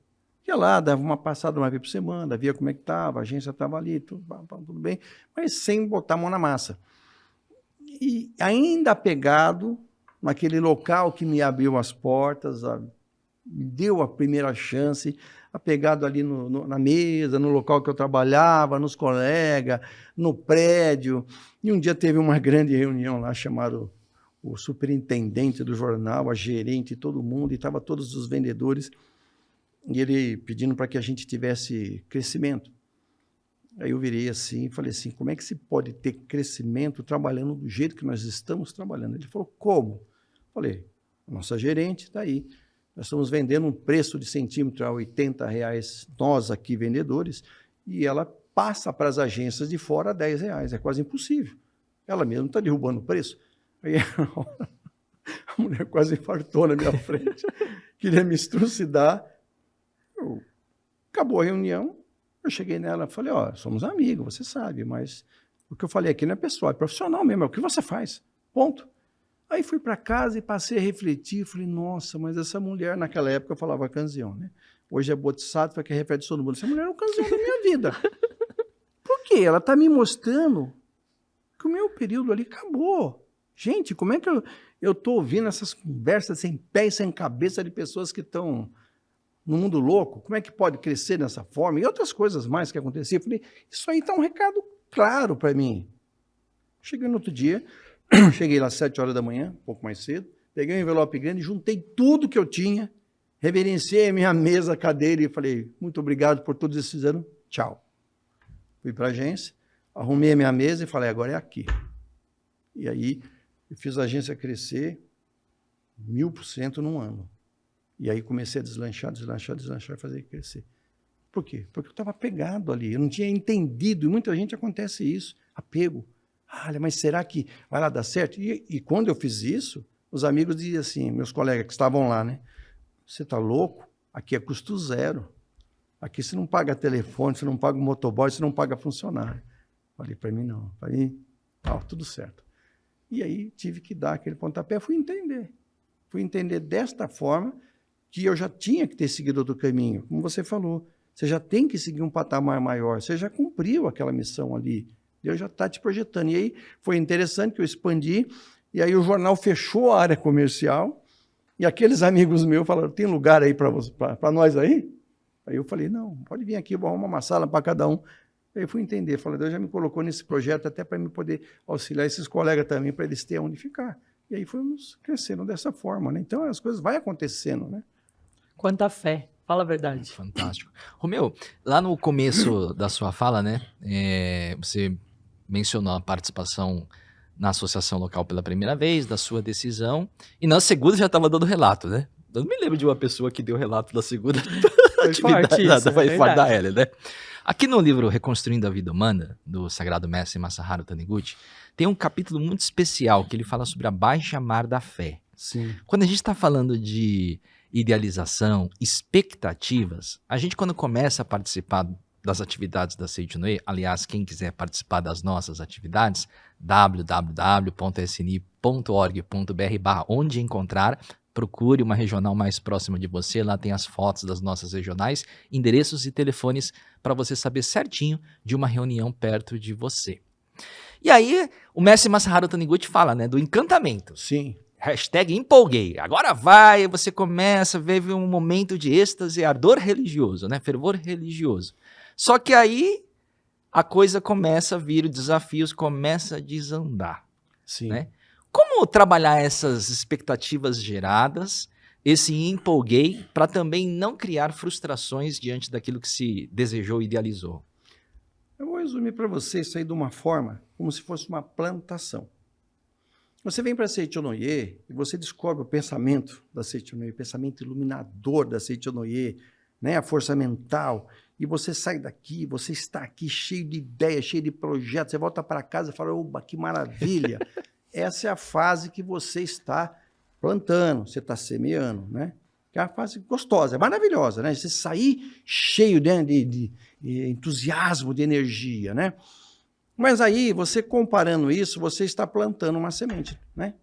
Ia lá, dava uma passada uma vez por semana, via como é que estava, a agência estava ali, tudo bem, mas sem botar a mão na massa. E ainda apegado naquele local que me abriu as portas, me deu a primeira chance, apegado ali na mesa, no local que eu trabalhava, nos colegas, no prédio. E um dia teve uma grande reunião lá, chamaram o superintendente do jornal, a gerente, todo mundo, e estavam todos os vendedores, e ele pedindo para que a gente tivesse crescimento. Aí eu virei assim e falei assim, como é que se pode ter crescimento trabalhando do jeito que nós estamos trabalhando? Ele falou, como? Falei, a nossa gerente está aí. Nós estamos vendendo um preço de centímetro a R$80, nós aqui vendedores, e ela passa para as agências de fora a R$10. É quase impossível. Ela mesma está derrubando o preço. Aí a mulher quase infartou na minha frente. Queria me estrucidar. Acabou a reunião. Eu cheguei nela e falei, somos amigos, você sabe, mas o que eu falei aqui não é pessoal, é profissional mesmo, é o que você faz, ponto. Aí fui para casa e passei a refletir, falei, nossa, mas essa mulher, naquela época eu falava canzião, né? Hoje é bodhisattva que reflete todo mundo. Essa mulher é um canzião da minha vida. Por quê? Ela está me mostrando que o meu período ali acabou. Gente, como é que eu estou ouvindo essas conversas sem pé e sem cabeça de pessoas que estão... no mundo louco, como é que pode crescer dessa forma? E outras coisas mais que aconteciam. Eu falei, isso aí está um recado claro para mim. Cheguei no outro dia, cheguei lá às 7 horas da manhã, um pouco mais cedo, peguei um envelope grande, juntei tudo que eu tinha, reverenciei a minha mesa, a cadeira e falei, muito obrigado por tudo isso fizeram, tchau. Fui para a agência, arrumei a minha mesa e falei, agora é aqui. E aí, eu fiz a agência crescer 1000% num ano. E aí comecei a deslanchar e fazer crescer. Por quê? Porque eu estava apegado ali, eu não tinha entendido, e muita gente acontece isso, apego. Olha, mas será que vai lá dar certo? E quando eu fiz isso, os amigos diziam assim, meus colegas que estavam lá, né? Você está louco? Aqui é custo zero. Aqui você não paga telefone, você não paga motoboy, você não paga funcionário. Falei, para mim não. Falei, tudo certo. E aí tive que dar aquele pontapé, fui entender desta forma, que eu já tinha que ter seguido outro caminho. Como você falou, você já tem que seguir um patamar maior, você já cumpriu aquela missão ali, Deus já está te projetando. E aí foi interessante que eu expandi, e aí o jornal fechou a área comercial, e aqueles amigos meus falaram, tem lugar aí para nós aí? Aí eu falei, não, pode vir aqui, vou arrumar uma sala para cada um. Aí eu fui entender, falei, Deus já me colocou nesse projeto até para me poder auxiliar esses colegas também, para eles terem onde ficar. E aí fomos crescendo dessa forma, né? Então as coisas vão acontecendo, né? Quanta fé, fala a verdade. Fantástico. Romeu, lá no começo da sua fala, né, você mencionou a participação na associação local pela primeira vez, da sua decisão, e na segunda já estava dando relato, né? Eu não me lembro de uma pessoa que deu relato da segunda. Foi forte isso, é Foi forte da verdade. Helen, né? Aqui no livro Reconstruindo a Vida Humana, do Sagrado Mestre Masaharu Taniguchi, tem um capítulo muito especial que ele fala sobre a baixa mar da fé. Sim. Quando a gente está falando de idealização, expectativas, a gente quando começa a participar das atividades da Seichonoye, aliás, quem quiser participar das nossas atividades, www.sni.org.br/onde encontrar, procure uma regional mais próxima de você, lá tem as fotos das nossas regionais, endereços e telefones para você saber certinho de uma reunião perto de você. E aí, o mestre Masaharu Taniguchi fala, né, do encantamento. Sim. Hashtag empolguei. Agora vai, você começa a ver um momento de êxtase, ardor religioso, né? Fervor religioso. Só que aí a coisa começa a vir, os desafios começam a desandar, Sim. né? Como trabalhar essas expectativas geradas, esse empolguei, para também não criar frustrações diante daquilo que se desejou e idealizou? Eu vou resumir para você isso aí de uma forma como se fosse uma plantação. Você vem para a Seichonoye e você descobre o pensamento da Seichonoye, o pensamento iluminador da Seichonoye, né? A força mental, e você sai daqui, você está aqui cheio de ideias, cheio de projetos, você volta para casa e fala, oba, que maravilha! Essa é a fase que você está plantando, você está semeando, né? Que é uma fase gostosa, é maravilhosa, né? Você sair cheio de entusiasmo, de energia, né? Mas aí, você comparando isso, você está plantando uma semente, né?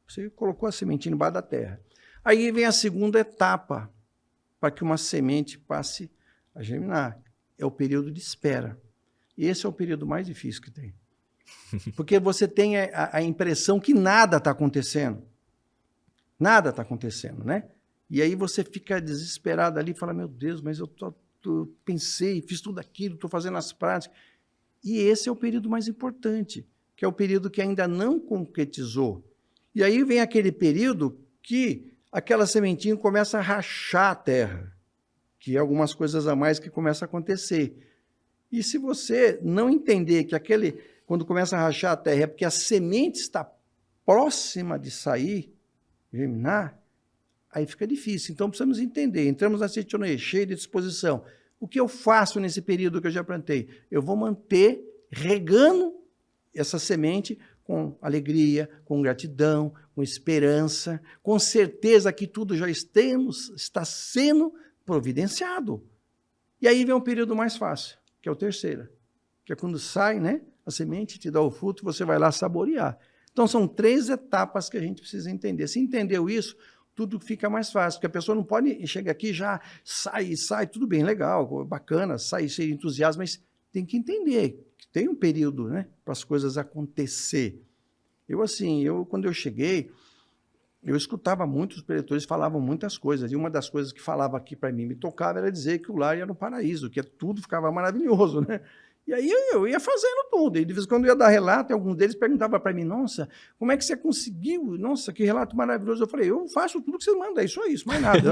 Você colocou a sementinha embaixo da terra. Aí vem a segunda etapa para que uma semente passe a germinar. É o período de espera. E esse é o período mais difícil que tem. Porque você tem a impressão que nada está acontecendo. Nada está acontecendo, né? E aí você fica desesperado ali e fala, meu Deus, mas eu pensei, fiz tudo aquilo, estou fazendo as práticas. E esse é o período mais importante, que é o período que ainda não concretizou. E aí vem aquele período que aquela sementinha começa a rachar a terra, que é algumas coisas a mais que começam a acontecer. E se você não entender que quando começa a rachar a terra é porque a semente está próxima de sair, germinar, aí fica difícil. Então precisamos entender, entramos na Seichonoye cheio de disposição. O que eu faço nesse período que eu já plantei? Eu vou manter regando essa semente com alegria, com gratidão, com esperança, com certeza que tudo já está sendo providenciado. E aí vem um período mais fácil, que é o terceiro, que é quando sai, né, a semente, te dá o fruto, você vai lá saborear. Então são 3 etapas que a gente precisa entender. Se entendeu isso, tudo fica mais fácil, porque a pessoa não pode chegar aqui e já sai, tudo bem, legal, bacana, sai cheio de entusiasmo, mas tem que entender que tem um período, né, para as coisas acontecer. Quando eu cheguei, eu escutava muitos preletores, falavam muitas coisas, e uma das coisas que falava aqui para mim, me tocava, era dizer que o lar era um paraíso, que tudo ficava maravilhoso, né? E aí eu ia fazendo tudo, e de vez em quando eu ia dar relato, e alguns deles perguntavam para mim, nossa, como é que você conseguiu? Nossa, que relato maravilhoso. Eu falei, eu faço tudo que você manda, é só isso, mais nada.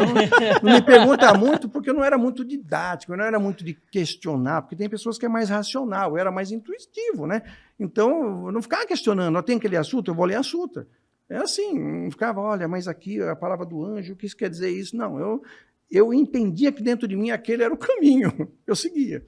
Não me pergunta muito, porque eu não era muito didático, eu não era muito de questionar, porque tem pessoas que é mais racional, eu era mais intuitivo, né? Então, eu não ficava questionando, tem aquele assunto, eu vou ler assunto. É assim, não ficava, olha, mas aqui a palavra do anjo, o que isso quer dizer isso? Não, eu entendia que dentro de mim aquele era o caminho, eu seguia.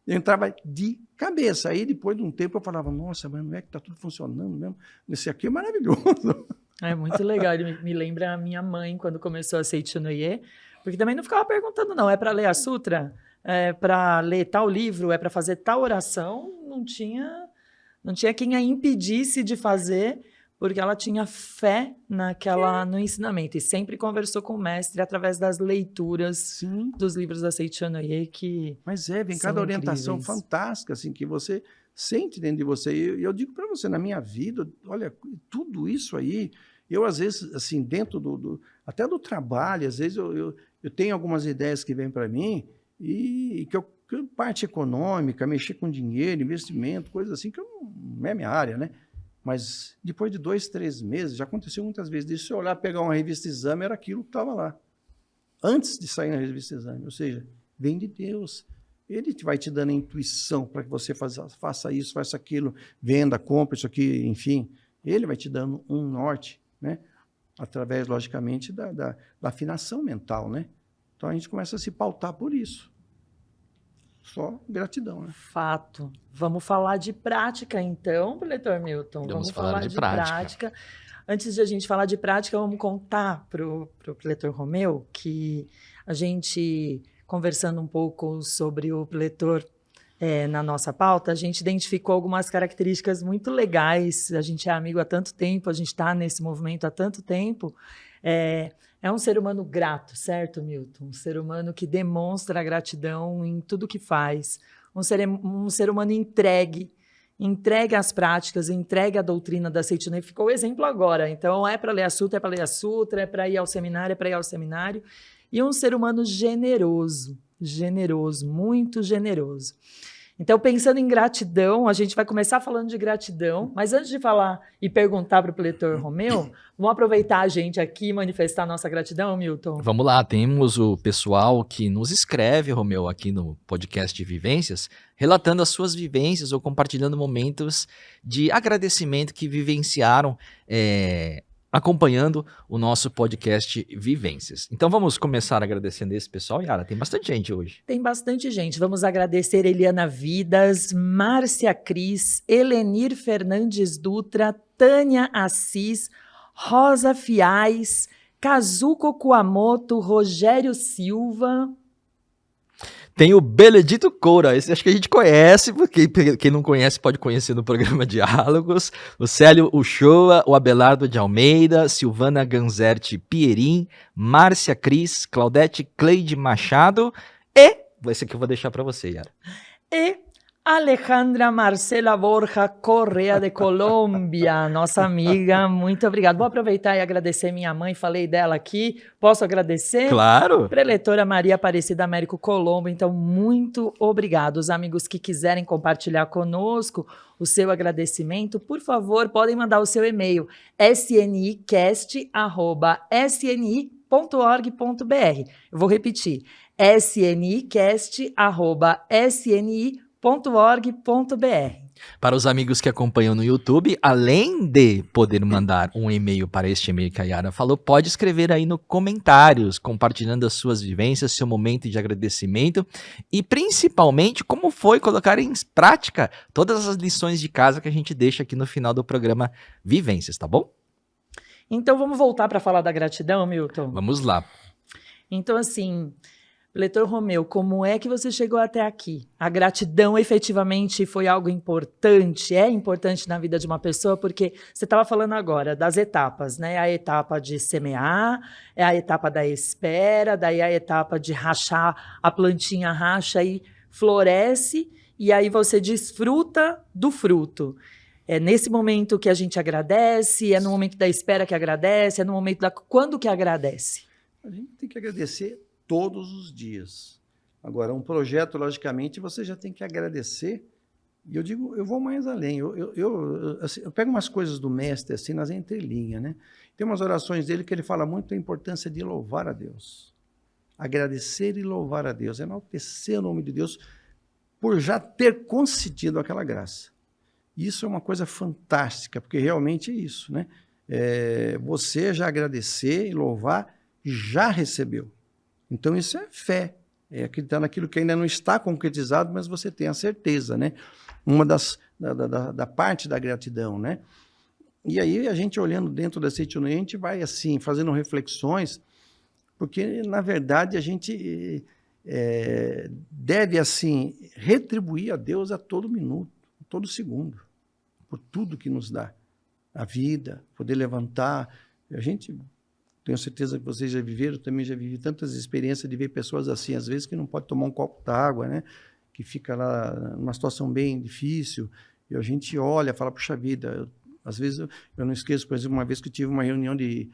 Eu entrava de cabeça. Aí, depois de um tempo, eu falava, nossa, mas não é que está tudo funcionando mesmo? Esse aqui é maravilhoso. É muito legal. Ele me lembra a minha mãe, quando começou a Seichonoye, porque também não ficava perguntando, não, é para ler a sutra? É para ler tal livro? É para fazer tal oração? Não tinha quem a impedisse de fazer, porque ela tinha fé no ensinamento. E sempre conversou com o mestre através das leituras Sim. dos livros da Seichonoye, que Mas vem são cada orientação incríveis. fantástica, assim, que você sente dentro de você. E eu digo para você, na minha vida, olha, tudo isso aí, eu às vezes, assim, dentro até do trabalho, às vezes eu tenho algumas ideias que vêm para mim, e que parte econômica, mexer com dinheiro, investimento, coisas assim, que não é minha área, né? Mas depois de 2, 3 meses, já aconteceu muitas vezes disso, se eu olhar, pegar uma revista exame, era aquilo que estava lá. Antes de sair na revista exame, ou seja, vem de Deus. Ele vai te dando a intuição para que você faça isso, faça aquilo, venda, compre isso aqui, enfim. Ele vai te dando um norte, né? Através, logicamente, da afinação mental, né? Então a gente começa a se pautar por isso. Só gratidão, né? Fato. Vamos falar de prática, então, Preletor Milton. Vamos falar de prática. Antes de a gente falar de prática, vamos contar para o Preletor Romeu que a gente, conversando um pouco sobre o Preletor na nossa pauta, a gente identificou algumas características muito legais. A gente é amigo há tanto tempo, a gente está nesse movimento há tanto tempo. É um ser humano grato, certo, Milton? Um ser humano que demonstra gratidão em tudo que faz. Um ser humano entregue às práticas, entregue à doutrina da Seitonei. Ficou o exemplo agora. Então, é para ler a sutra, é para ler a sutra, é para ir ao seminário, é para ir ao seminário. E um ser humano generoso, muito generoso. Então, pensando em gratidão, a gente vai começar falando de gratidão, mas antes de falar e perguntar para o Preletor Romeu, vamos aproveitar a gente aqui e manifestar a nossa gratidão, Milton? Vamos lá, temos o pessoal que nos escreve, Romeu, aqui no podcast de Vivências, relatando as suas vivências ou compartilhando momentos de agradecimento que vivenciaram acompanhando o nosso podcast Vivências. Então vamos começar agradecendo esse pessoal. Yara, tem bastante gente hoje. Tem bastante gente. Vamos agradecer Eliana Vidas, Márcia Cris, Elenir Fernandes Dutra, Tânia Assis, Rosa Fiais, Kazuko Kuamoto, Rogério Silva. Tem o Benedito Coura, esse acho que a gente conhece, porque quem não conhece pode conhecer no programa Diálogos. O Célio Uchoa, o Abelardo de Almeida, Silvana Ganzerti Pierin, Márcia Cris, Claudete Cleide Machado e... Esse aqui eu vou deixar para você, Yara. E Alejandra Marcela Borja Correa de Colômbia, nossa amiga, muito obrigado. Vou aproveitar e agradecer minha mãe, falei dela aqui. Posso agradecer? Claro! Preletora Maria Aparecida Américo Colombo, então muito obrigado. Os amigos que quiserem compartilhar conosco o seu agradecimento, por favor, podem mandar o seu e-mail snicast@sni.org.br. Eu vou repetir, snicast@sni.org.br. Para os amigos que acompanham no YouTube, além de poder mandar um e-mail para este e-mail que a Yara falou, pode escrever aí no comentários, compartilhando as suas vivências, seu momento de agradecimento e principalmente como foi colocar em prática todas as lições de casa que a gente deixa aqui no final do programa Vivências, tá bom? Então vamos voltar para falar da gratidão, Milton? Vamos lá. Então assim... Preletor Romeu, como é que você chegou até aqui? A gratidão efetivamente foi algo importante, é importante na vida de uma pessoa, porque você estava falando agora das etapas, né? A etapa de semear, é a etapa da espera, daí a etapa de rachar, a plantinha racha e floresce, e aí você desfruta do fruto. É nesse momento que a gente agradece, é no momento da espera que agradece, é no momento da... Quando que agradece? A gente tem que agradecer todos os dias. Agora, um projeto, logicamente, você já tem que agradecer. E eu digo, eu vou mais além. Assim, eu pego umas coisas do mestre, assim, nas entrelinhas, né? Tem umas orações dele que ele fala muito da importância de louvar a Deus. Agradecer e louvar a Deus. Enaltecer o nome de Deus por já ter concedido aquela graça. Isso é uma coisa fantástica, porque realmente é isso, né? Você já agradecer e louvar, já recebeu. Então, isso é fé, é acreditar naquilo que ainda não está concretizado, mas você tem a certeza, né? Uma da parte da gratidão, né? E aí, a gente olhando dentro da Seitonei, a gente vai, assim, fazendo reflexões, porque, na verdade, a gente deve, assim, retribuir a Deus a todo minuto, a todo segundo, por tudo que nos dá. A vida, poder levantar, a gente... Tenho certeza que vocês já viveram, também já vivi tantas experiências de ver pessoas assim, às vezes que não pode tomar um copo d'água, né? Que fica lá numa situação bem difícil, e a gente olha, fala, puxa vida, às vezes eu não esqueço, por exemplo, uma vez que eu tive uma reunião de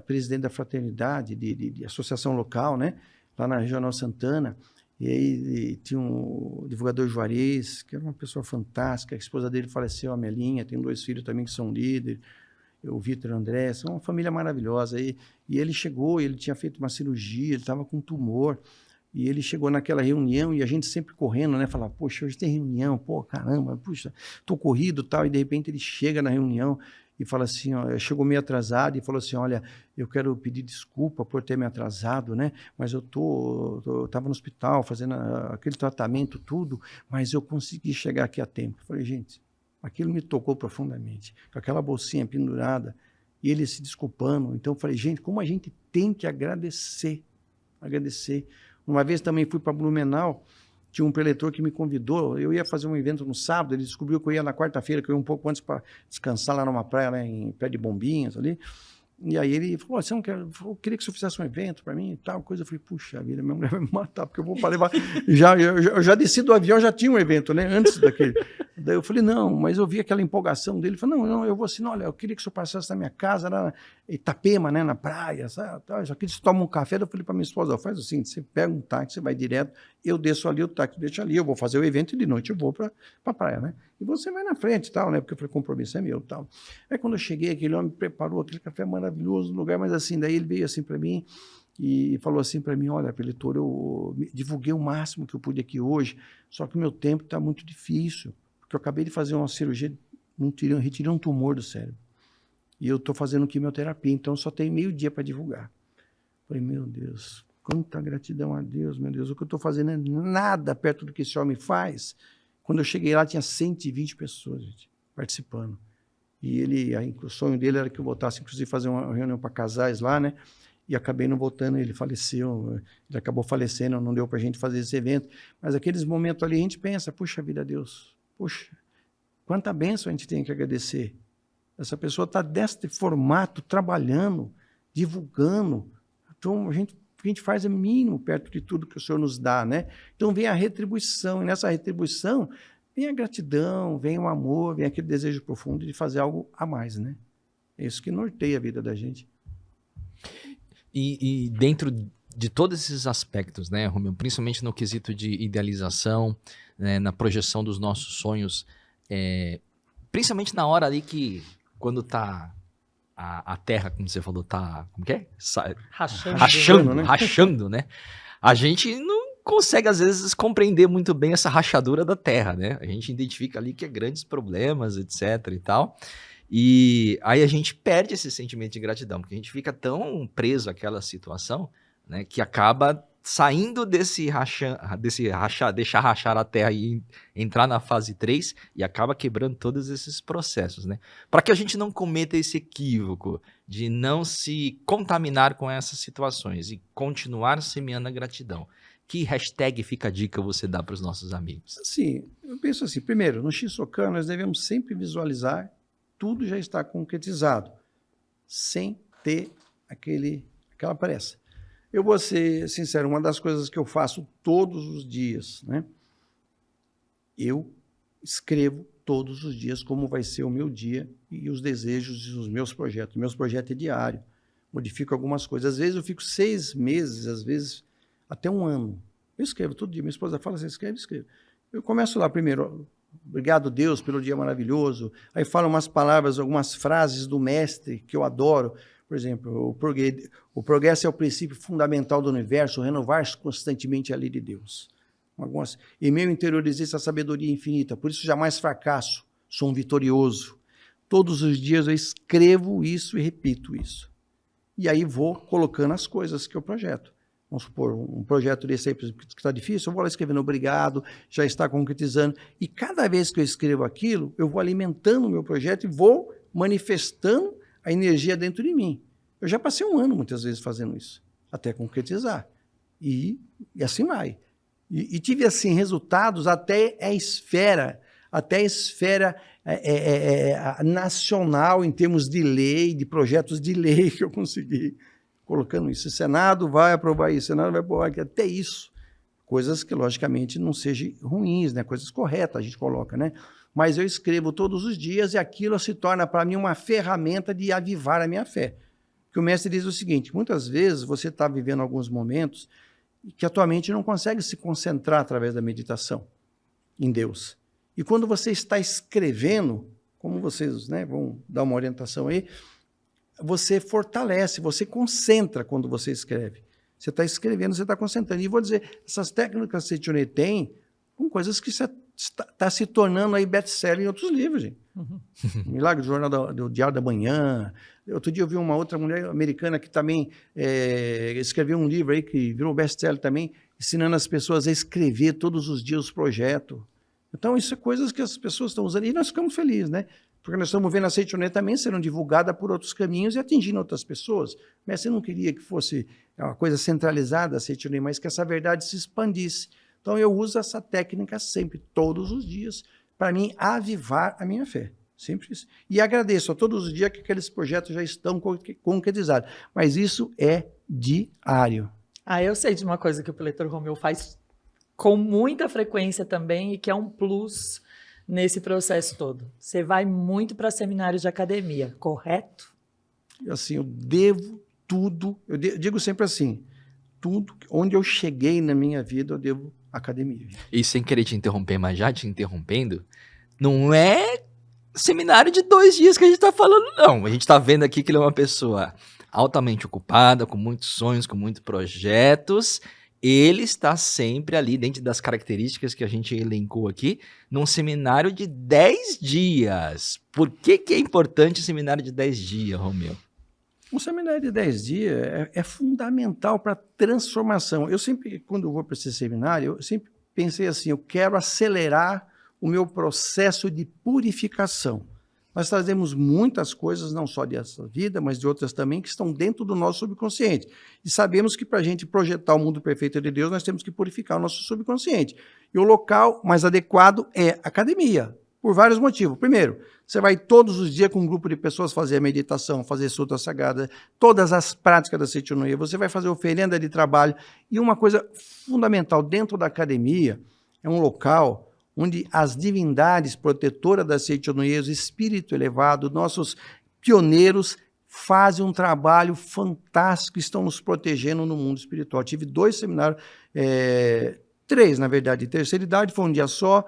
presidente da fraternidade, de associação local, né? Lá na Regional Santana, e aí tinha um divulgador Juarez, que era uma pessoa fantástica, a esposa dele faleceu, a Melinha, tem 2 filhos também que são líderes, o Vitor e o André, são uma família maravilhosa. E ele chegou, ele tinha feito uma cirurgia, ele estava com tumor, e ele chegou naquela reunião, e a gente sempre correndo, né? Falava, poxa, hoje tem reunião, pô, caramba, puxa, tô corrido e tal, e de repente ele chega na reunião, e fala assim, ó, chegou meio atrasado e falou assim, olha, eu quero pedir desculpa por ter me atrasado, né? Mas eu estava no hospital fazendo aquele tratamento, tudo, mas eu consegui chegar aqui a tempo. Eu falei, gente, aquilo me tocou profundamente, com aquela bolsinha pendurada, e ele se desculpando. Então eu falei, gente, como a gente tem que agradecer. Uma vez também fui para Blumenau, tinha um preletor que me convidou, eu ia fazer um evento no sábado, ele descobriu que eu ia na quarta-feira, que eu ia um pouco antes para descansar lá numa praia, lá em pé de Bombinhas ali, e aí ele falou, você não quer, eu queria que você fizesse um evento para mim e tal, coisa, eu falei, puxa vida, minha mulher vai me matar, porque eu vou para levar, eu já desci do avião, já tinha um evento, né, antes daquele, daí eu falei, não, mas eu vi aquela empolgação dele, ele falou, não, eu vou assim, olha, eu queria que o senhor passasse na minha casa, lá na Itapema, né, na praia, sabe, já que eles tomam um café, eu falei para minha esposa, faz o seguinte, você pega um táxi, você vai direto, eu desço ali, o táxi deixa ali, eu vou fazer o evento e de noite eu vou para a praia, né, e você vai na frente e tal, né, porque eu falei, compromisso é meu e tal. Aí quando eu cheguei, aquele homem preparou aquele café maravilhoso no lugar, mas assim, daí ele veio assim para mim e falou assim para mim, olha, preletor, eu divulguei o máximo que eu pude aqui hoje, só que o meu tempo está muito difícil, porque eu acabei de fazer uma cirurgia, retirei um tumor do cérebro, e eu estou fazendo quimioterapia, então só tem meio dia para divulgar. Falei, meu Deus, quanta gratidão a Deus, meu Deus, o que eu estou fazendo é nada perto do que esse homem faz. Quando eu cheguei lá, tinha 120 pessoas, gente, participando. E o sonho dele era que eu voltasse, inclusive, fazer uma reunião para casais lá, né? E acabei não voltando, ele faleceu, ele acabou falecendo, não deu para a gente fazer esse evento. Mas aqueles momentos ali, a gente pensa, puxa vida, Deus, puxa, quanta bênção a gente tem que agradecer. Essa pessoa está deste formato, trabalhando, divulgando. Então, o que a gente faz é mínimo perto de tudo que o Senhor nos dá, né? Então, vem a retribuição, e nessa retribuição vem a gratidão, vem o amor, vem aquele desejo profundo de fazer algo a mais, né? É isso que norteia a vida da gente. E dentro de todos esses aspectos, né, Romeu, principalmente no quesito de idealização, né, na projeção dos nossos sonhos, principalmente na hora ali que, quando tá a terra, como você falou, tá, como que é? Rachando, né? A gente não consegue, às vezes, compreender muito bem essa rachadura da terra, né? A gente identifica ali que é grandes problemas, etc e tal. E aí a gente perde esse sentimento de gratidão, porque a gente fica tão preso àquela situação, né, que acaba saindo deixar rachar a terra e entrar na fase 3 e acaba quebrando todos esses processos, né? Para que a gente não cometa esse equívoco de não se contaminar com essas situações e continuar semeando a gratidão. Que hashtag fica a dica você dá para os nossos amigos? Sim, eu penso assim, primeiro, no Xsocan nós devemos sempre visualizar tudo já está concretizado, sem ter aquela pressa. Eu vou ser sincero, uma das coisas que eu faço todos os dias, né? Eu escrevo todos os dias como vai ser o meu dia e os desejos e os meus projetos. Meus projetos é diário, modifico algumas coisas. Às vezes eu fico 6 meses, às vezes até 1 ano. Eu escrevo todo dia. Minha esposa fala assim, escreve. Eu começo lá primeiro, obrigado Deus pelo dia maravilhoso. Aí falo umas palavras, algumas frases do mestre que eu adoro. Por exemplo, o progresso é o princípio fundamental do universo, renovar-se constantemente a lei de Deus. Em meu interior existe a sabedoria infinita, por isso jamais fracasso, sou um vitorioso. Todos os dias eu escrevo isso e repito isso. E aí vou colocando as coisas que eu projeto. Vamos supor, um projeto desse aí que está difícil, eu vou lá escrevendo obrigado, já está concretizando. E cada vez que eu escrevo aquilo, eu vou alimentando o meu projeto e vou manifestando a energia dentro de mim. Eu já passei 1 ano, muitas vezes, fazendo isso, até concretizar. E assim vai. E tive, assim, resultados até a esfera nacional, em termos de lei, de projetos de lei que eu consegui, colocando isso. O Senado vai aprovar isso, o Senado vai aprovar aquilo, até isso. Coisas que, logicamente, não sejam ruins, né? Coisas corretas a gente coloca, né? Mas eu escrevo todos os dias e aquilo se torna para mim uma ferramenta de avivar a minha fé. Porque o mestre diz o seguinte, muitas vezes você está vivendo alguns momentos que a tua mente não consegue se concentrar através da meditação em Deus. E quando você está escrevendo, como vocês, né, vão dar uma orientação aí, você fortalece, você concentra quando você escreve. Você está escrevendo, você está concentrando. E vou dizer, essas técnicas que a Seitione tem, são coisas que você está se tornando aí best-seller em outros livros, gente. Uhum. Milagre do Jornal do Diário da Manhã. Outro dia eu vi uma outra mulher americana que também escreveu um livro aí que virou best-seller também, ensinando as pessoas a escrever todos os dias os projetos. Então, isso é coisas que as pessoas estão usando. E nós ficamos felizes, né? Porque nós estamos vendo a Seitonoye também sendo divulgada por outros caminhos e atingindo outras pessoas. Mas você não queria que fosse uma coisa centralizada a Seitonoye, mas que essa verdade se expandisse. Então, eu uso essa técnica sempre, todos os dias, para mim avivar a minha fé. Sempre isso. E agradeço a todos os dias que aqueles projetos já estão concretizados. Mas isso é diário. Eu sei de uma coisa que o Preletor Romeu faz com muita frequência também e que é um plus nesse processo todo. Você vai muito para seminários de academia, correto? Assim, eu devo tudo, eu digo sempre assim, tudo, onde eu cheguei na minha vida, eu devo à academia. E sem querer te interromper, mas já te interrompendo, não é seminário de 2 dias que a gente tá falando, não. A gente tá vendo aqui que ele é uma pessoa altamente ocupada, com muitos sonhos, com muitos projetos. Ele está sempre ali, dentro das características que a gente elencou aqui, num seminário de 10 dias. Por que é importante o seminário de 10 dias, Romeu? Um seminário de 10 dias é fundamental para a transformação. Eu sempre, quando eu vou para esse seminário, eu sempre pensei assim, eu quero acelerar o meu processo de purificação. Nós trazemos muitas coisas, não só dessa vida, mas de outras também, que estão dentro do nosso subconsciente. E sabemos que para a gente projetar o mundo perfeito de Deus, nós temos que purificar o nosso subconsciente. E o local mais adequado é a academia, por vários motivos. Primeiro, você vai todos os dias com um grupo de pessoas fazer a meditação, fazer sutra sagrada, todas as práticas da Seitonoye, você vai fazer oferenda de trabalho. E uma coisa fundamental, dentro da academia, é um local onde as divindades protetoras da Seitonoye, os espíritos elevados, nossos pioneiros, fazem um trabalho fantástico, estão nos protegendo no mundo espiritual. Eu tive 2 seminários, 3, na verdade, de terceira idade, foi um dia só,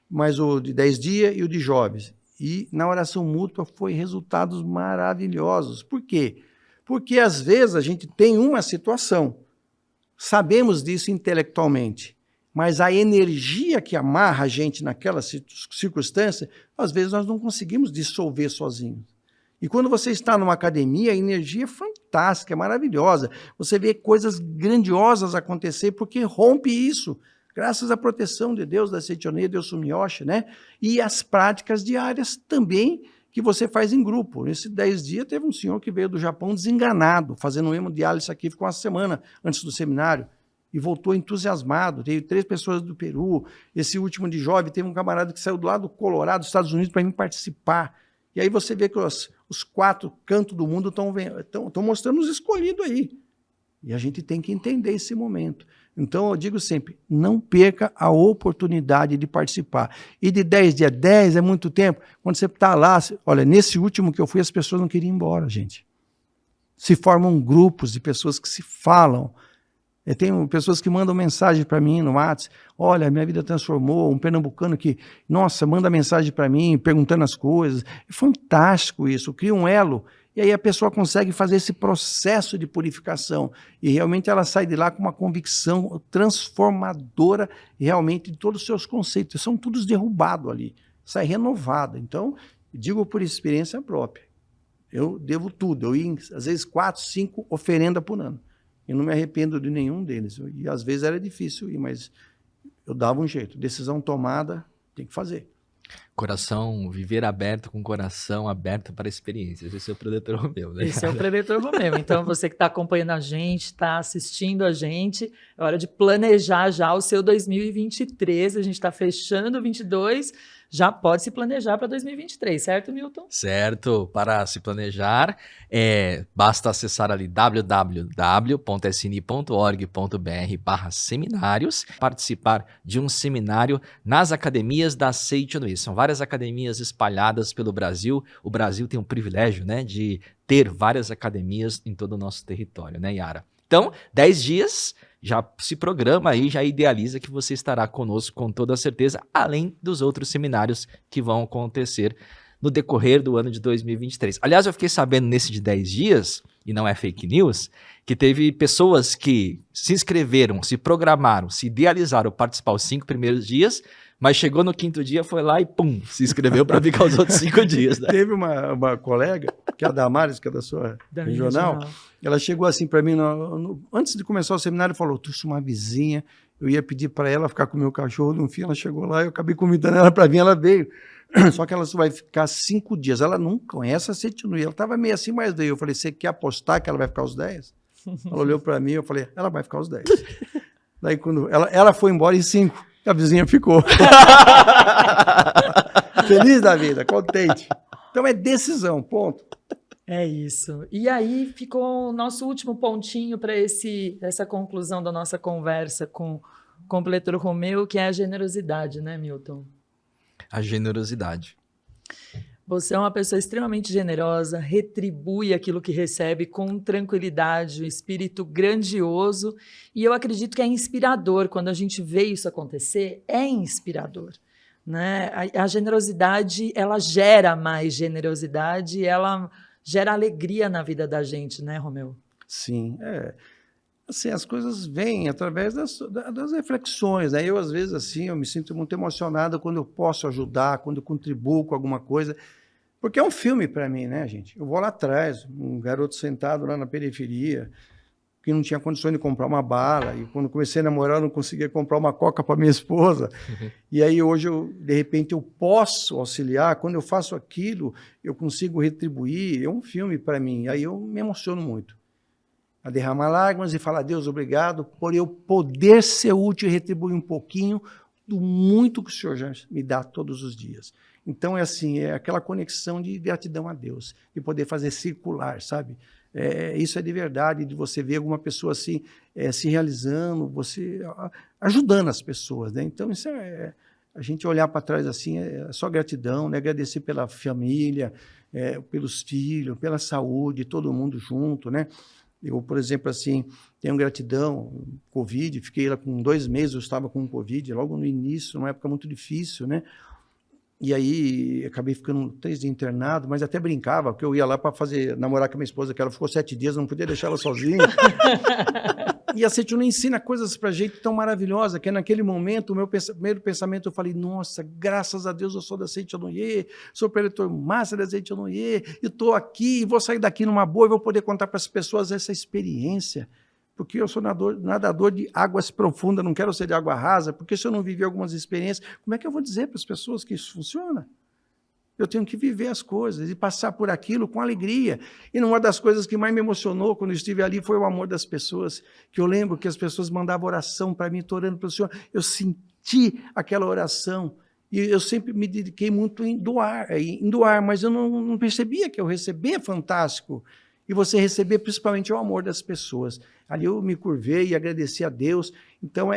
mas o de 10 dias e o de jovens. E na oração mútua foi resultados maravilhosos. Por quê? Porque às vezes a gente tem uma situação, sabemos disso intelectualmente, mas a energia que amarra a gente naquela circunstância, às vezes nós não conseguimos dissolver sozinhos. E quando você está numa academia, a energia é fantástica, é maravilhosa. Você vê coisas grandiosas acontecer porque rompe isso, graças à proteção de Deus, da Seitonoye, Deus Sumiyoshi, né? E as práticas diárias também que você faz em grupo. Nesses 10 dias teve um senhor que veio do Japão desenganado, fazendo um hemodiálise aqui, ficou uma semana antes do seminário. E voltou entusiasmado. Teve 3 pessoas do Peru. Esse último de jovem, teve um camarada que saiu do lado do Colorado, dos Estados Unidos, para vir participar. E aí você vê que os 4 cantos do mundo estão mostrando os escolhidos aí. E a gente tem que entender esse momento. Então, eu digo sempre, não perca a oportunidade de participar. E de 10 dias, 10 é muito tempo. Quando você está lá, olha, nesse último que eu fui, as pessoas não queriam ir embora, gente. Se formam grupos de pessoas que se falam. Eu tenho pessoas que mandam mensagem para mim no WhatsApp, olha, minha vida transformou, um pernambucano que, nossa, manda mensagem para mim, perguntando as coisas. É fantástico isso, cria um elo, e aí a pessoa consegue fazer esse processo de purificação, e realmente ela sai de lá com uma convicção transformadora, realmente, de todos os seus conceitos, são todos derrubados ali, sai renovada. Então, digo por experiência própria, eu devo tudo, eu ia, às vezes, 4, 5 oferendas por ano. Eu não me arrependo de nenhum deles. E às vezes era difícil ir, mas eu dava um jeito. Decisão tomada, tem que fazer. Coração, viver aberto com coração aberto para experiências. Esse é o Preletor Romeu, né? Esse é o Preletor Romeu. Então, você que está acompanhando a gente, está assistindo a gente, é hora de planejar já o seu 2023. A gente está fechando o 22, já pode se planejar para 2023, certo, Milton? Certo. Para se planejar, basta acessar ali www.sni.org.br/seminários, participar de um seminário nas academias da Seitonoye. São várias academias espalhadas pelo Brasil. O Brasil tem o privilégio, né, de ter várias academias em todo o nosso território, né, Yara? Então, 10 dias, já se programa aí, já idealiza que você estará conosco com toda certeza, além dos outros seminários que vão acontecer no decorrer do ano de 2023. Aliás, eu fiquei sabendo nesse de 10 dias e não é fake news, que teve pessoas que se inscreveram, se programaram, se idealizaram participar os 5 primeiros dias, mas chegou no 5º dia, foi lá e pum, se inscreveu para ficar os outros 5 dias. Né? Teve uma colega, que é a Damares, que é da sua regional, ela chegou assim para mim, antes de começar o seminário, falou, trouxe uma vizinha, eu ia pedir para ela ficar com o meu cachorro, no fim ela chegou lá, eu acabei convidando ela para vir, ela veio. Só que ela só vai ficar 5 dias, ela não conhece a Setinui, ela estava meio assim, mas daí eu falei, você quer apostar que ela vai ficar os 10? Ela olhou para mim, eu falei, ela vai ficar os 10. Daí quando ela foi embora em 5, a vizinha ficou. Feliz da vida, contente. Então é decisão, ponto. É isso. E aí ficou o nosso último pontinho para essa conclusão da nossa conversa com o Preletor Romeu, que é a generosidade, né, Milton? A generosidade. Você é uma pessoa extremamente generosa, retribui aquilo que recebe com tranquilidade, um espírito grandioso, e eu acredito que é inspirador. Quando a gente vê isso acontecer, é inspirador. Né? A generosidade, ela gera mais generosidade, ela gera alegria na vida da gente, né, Romeu? Sim, assim, as coisas vêm através das reflexões, né? Eu, às vezes, assim, eu me sinto muito emocionado quando eu posso ajudar, quando eu contribuo com alguma coisa, porque é um filme para mim, né, gente? Eu vou lá atrás, um garoto sentado lá na periferia, que não tinha condições de comprar uma bala, e quando comecei a namorar, eu não conseguia comprar uma coca para minha esposa, e aí hoje, de repente, eu posso auxiliar, quando eu faço aquilo, eu consigo retribuir, é um filme para mim, aí eu me emociono muito. A derramar lágrimas e falar, Deus, obrigado por eu poder ser útil e retribuir um pouquinho do muito que o Senhor já me dá todos os dias. Então, é assim, é aquela conexão de gratidão a Deus, de poder fazer circular, sabe? Isso é de verdade, de você ver alguma pessoa assim, se realizando, você ajudando as pessoas, né? Então, isso a gente olhar para trás assim, é só gratidão, né? Agradecer pela família, pelos filhos, pela saúde, todo mundo junto, né? Eu, por exemplo, assim, tenho gratidão, Covid, fiquei lá com 2 meses, eu estava com Covid, logo no início, numa época muito difícil, né? E aí, acabei ficando 3 dias internado, mas até brincava, porque eu ia lá para namorar com a minha esposa, que ela ficou 7 dias, não podia deixar ela sozinha. E a Setinui ensina coisas para gente tão maravilhosa, que naquele momento, o meu primeiro pensamento, eu falei, nossa, graças a Deus eu sou da Setinui, sou preletor master da Setinui, e estou aqui, vou sair daqui numa boa e vou poder contar para as pessoas essa experiência, porque eu sou nadador de águas profundas, não quero ser de água rasa, porque se eu não viver algumas experiências, como é que eu vou dizer para as pessoas que isso funciona? Eu tenho que viver as coisas e passar por aquilo com alegria. E uma das coisas que mais me emocionou quando eu estive ali foi o amor das pessoas, que eu lembro que as pessoas mandavam oração para mim, estou orando pelo Senhor. Eu senti aquela oração e eu sempre me dediquei muito em doar, mas eu não percebia que eu receber é fantástico. E você receber principalmente o amor das pessoas. Ali eu me curvei e agradeci a Deus. Então,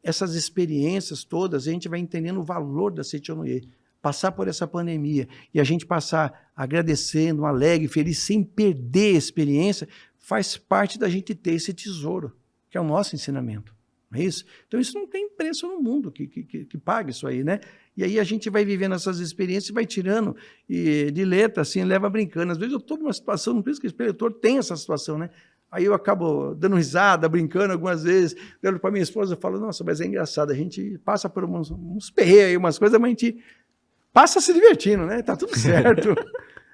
essas experiências todas, a gente vai entendendo o valor da Setinui. Passar por essa pandemia e a gente passar agradecendo, alegre, feliz, sem perder a experiência, faz parte da gente ter esse tesouro, que é o nosso ensinamento. Não é isso? Então, isso não tem preço no mundo que pague isso aí, né? E aí a gente vai vivendo essas experiências e vai tirando de letra, assim, leva brincando. Às vezes eu estou numa situação, não penso que o preletor tem essa situação, né? Aí eu acabo dando risada, brincando algumas vezes. Eu olho para minha esposa e falo, nossa, mas é engraçado, a gente passa por uns perreios aí, umas coisas, mas a gente passa se divertindo, né? Tá tudo certo.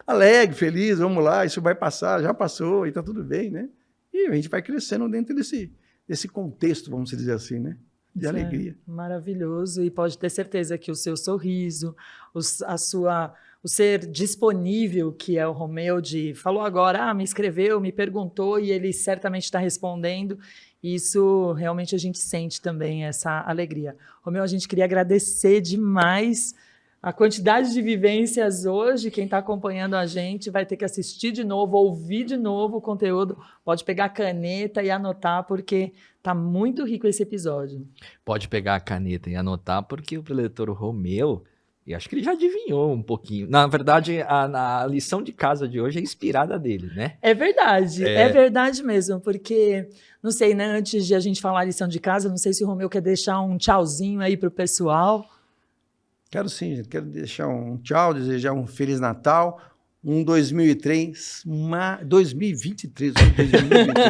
Alegre, feliz, vamos lá, isso vai passar, já passou e tá tudo bem, né? E a gente vai crescendo dentro desse contexto, vamos dizer assim, né? De alegria. Maravilhoso, e pode ter certeza que o seu sorriso, o ser disponível, que é o Romeu, falou agora, me escreveu, me perguntou, e ele certamente está respondendo, isso realmente a gente sente também, essa alegria. Romeu, a gente queria agradecer demais a quantidade de vivências hoje. Quem está acompanhando a gente vai ter que assistir de novo, ouvir de novo o conteúdo. Pode pegar a caneta e anotar, porque está muito rico esse episódio. Pode pegar a caneta e anotar, porque o preletor Romeu, e acho que ele já adivinhou um pouquinho. Na verdade, a lição de casa de hoje é inspirada dele, né? É verdade mesmo, porque, não sei, né, antes de a gente falar a lição de casa, não sei se o Romeu quer deixar um tchauzinho aí para o pessoal. Quero sim, quero deixar um tchau, desejar um Feliz Natal, um 2023, 2023,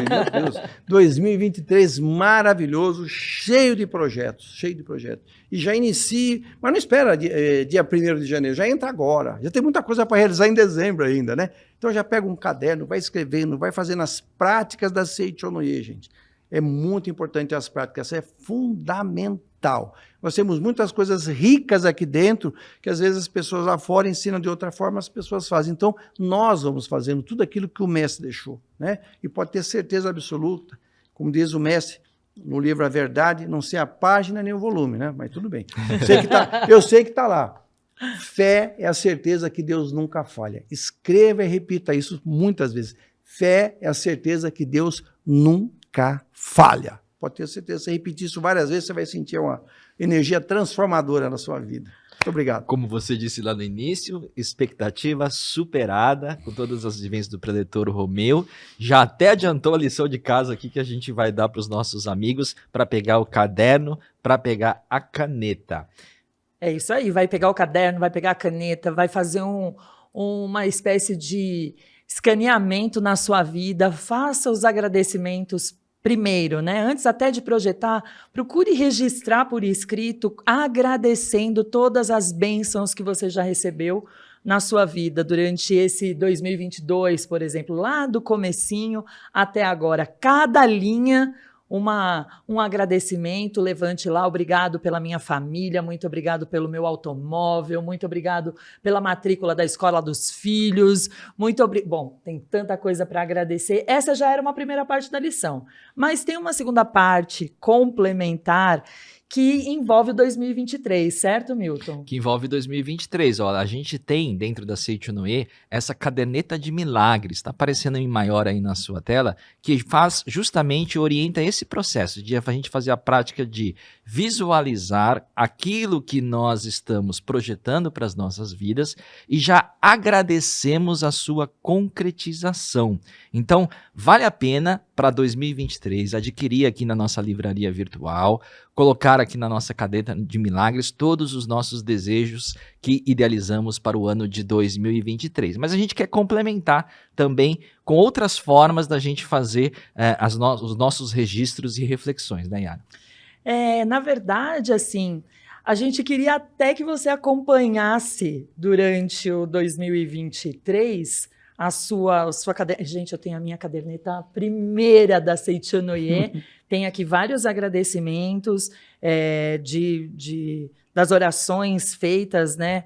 meu Deus, 2023 maravilhoso, cheio de projetos. E já inicie, mas não espera dia 1º de janeiro, já entra agora. Já tem muita coisa para realizar em dezembro ainda, né? Então já pega um caderno, vai escrevendo, vai fazendo as práticas da Seichonoye, gente. É muito importante as práticas, é fundamental. Nós temos muitas coisas ricas aqui dentro, que às vezes as pessoas lá fora ensinam de outra forma, as pessoas fazem. Então, nós vamos fazendo tudo aquilo que o mestre deixou, né? E pode ter certeza absoluta, como diz o mestre no livro A Verdade, não sei a página nem o volume, né? Mas tudo bem. Eu sei que está lá. Fé é a certeza que Deus nunca falha. Escreva e repita isso muitas vezes. Fé é a certeza que Deus nunca falha. Pode ter certeza, se repetir isso várias vezes, você vai sentir uma energia transformadora na sua vida. Muito obrigado. Como você disse lá no início, expectativa superada com todas as vivências do preletor Romeu. Já até adiantou a lição de casa aqui que a gente vai dar para os nossos amigos para pegar o caderno, para pegar a caneta. É isso aí, vai pegar o caderno, vai pegar a caneta, vai fazer uma espécie de escaneamento na sua vida, faça os agradecimentos primeiro, né? Antes até de projetar, procure registrar por escrito, agradecendo todas as bênçãos que você já recebeu na sua vida durante esse 2022, por exemplo, lá do comecinho até agora. Cada linha, um agradecimento, levante lá, obrigado pela minha família, muito obrigado pelo meu automóvel, muito obrigado pela matrícula da escola dos filhos, Bom, tem tanta coisa para agradecer. Essa já era uma primeira parte da lição, mas tem uma segunda parte complementar que envolve o 2023, certo, Milton? Que envolve 2023. Ó, a gente tem dentro da Seichonoye essa caderneta de milagres, está aparecendo em maior aí na sua tela, que faz justamente, orienta esse processo de a gente fazer a prática de visualizar aquilo que nós estamos projetando para as nossas vidas e já agradecemos a sua concretização. Então, vale a pena para 2023 adquirir aqui na nossa livraria virtual, colocar aqui na nossa caderneta de milagres todos os nossos desejos que idealizamos para o ano de 2023. Mas a gente quer complementar também com outras formas da gente fazer os nossos registros e reflexões, né, Yara? Na verdade, assim, a gente queria até que você acompanhasse durante o 2023 a sua caderneta. Gente, eu tenho a minha caderneta primeira da Seichonoye. Tem aqui vários agradecimentos das orações feitas, né,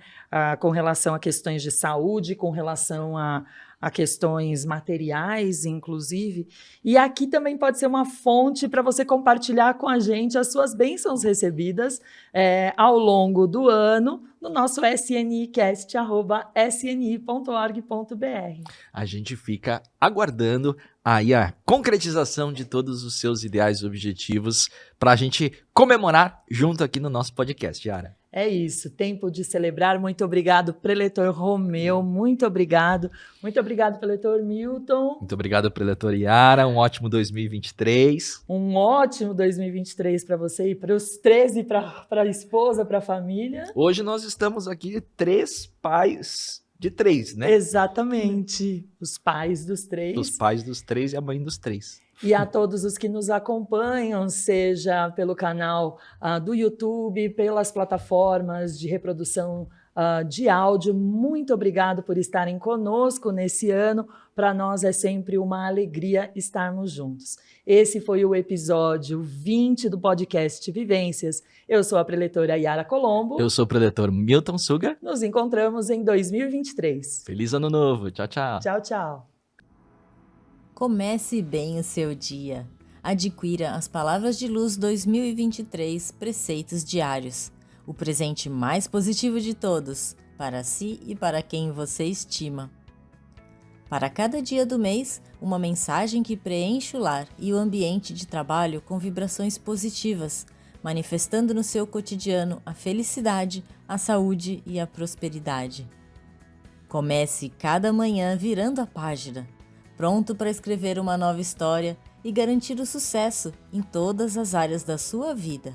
com relação a questões de saúde, com relação a questões materiais, inclusive. E aqui também pode ser uma fonte para você compartilhar com a gente as suas bênçãos recebidas ao longo do ano no nosso snicast@sni.org.br. A gente fica aguardando aí a concretização de todos os seus ideais e objetivos para a gente comemorar junto aqui no nosso podcast, Yara. É isso, tempo de celebrar. Muito obrigado, preletor Romeu. Muito obrigado. Muito obrigado, preletor Milton. Muito obrigado, preletor Yara. Um ótimo 2023. Um ótimo 2023 para você e para os 13, para a esposa, para a família. Hoje nós estamos aqui 3 pais de 3, né? Exatamente. Os pais dos 3. Os pais dos 3 e a mãe dos 3. E a todos os que nos acompanham, seja pelo canal do YouTube, pelas plataformas de reprodução de áudio, muito obrigado por estarem conosco nesse ano. Para nós é sempre uma alegria estarmos juntos. Esse foi o episódio 20 do podcast Vivências. Eu sou a preletora Yara Colombo. Eu sou o preletor Milton Suga. Nos encontramos em 2023. Feliz ano novo. Tchau, tchau. Tchau, tchau. Comece bem o seu dia. Adquira as Palavras de Luz 2023 Preceitos Diários. O presente mais positivo de todos, para si e para quem você estima. Para cada dia do mês, uma mensagem que preenche o lar e o ambiente de trabalho com vibrações positivas, manifestando no seu cotidiano a felicidade, a saúde e a prosperidade. Comece cada manhã virando a página, pronto para escrever uma nova história e garantir o sucesso em todas as áreas da sua vida.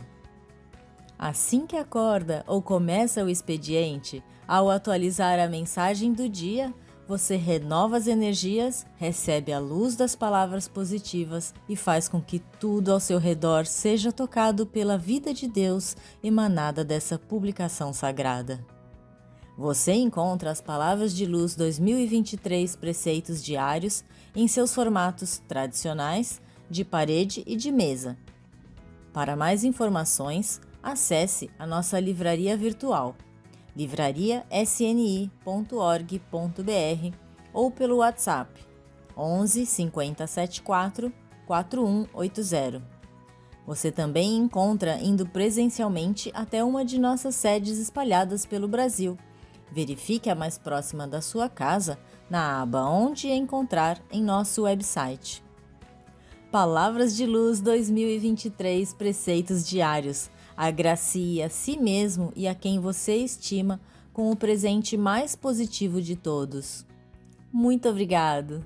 Assim que acorda ou começa o expediente, ao atualizar a mensagem do dia, você renova as energias, recebe a luz das palavras positivas e faz com que tudo ao seu redor seja tocado pela vida de Deus emanada dessa publicação sagrada. Você encontra as Palavras de Luz 2023 Preceitos Diários em seus formatos tradicionais, de parede e de mesa. Para mais informações, acesse a nossa livraria virtual, livrariasni.org.br ou pelo WhatsApp 11 50 74 4180. Você também encontra indo presencialmente até uma de nossas sedes espalhadas pelo Brasil. Verifique a mais próxima da sua casa na aba Onde Encontrar em nosso website. Palavras de Luz 2023 Preceitos Diários. Agracie a si mesmo e a quem você estima com o presente mais positivo de todos. Muito obrigado!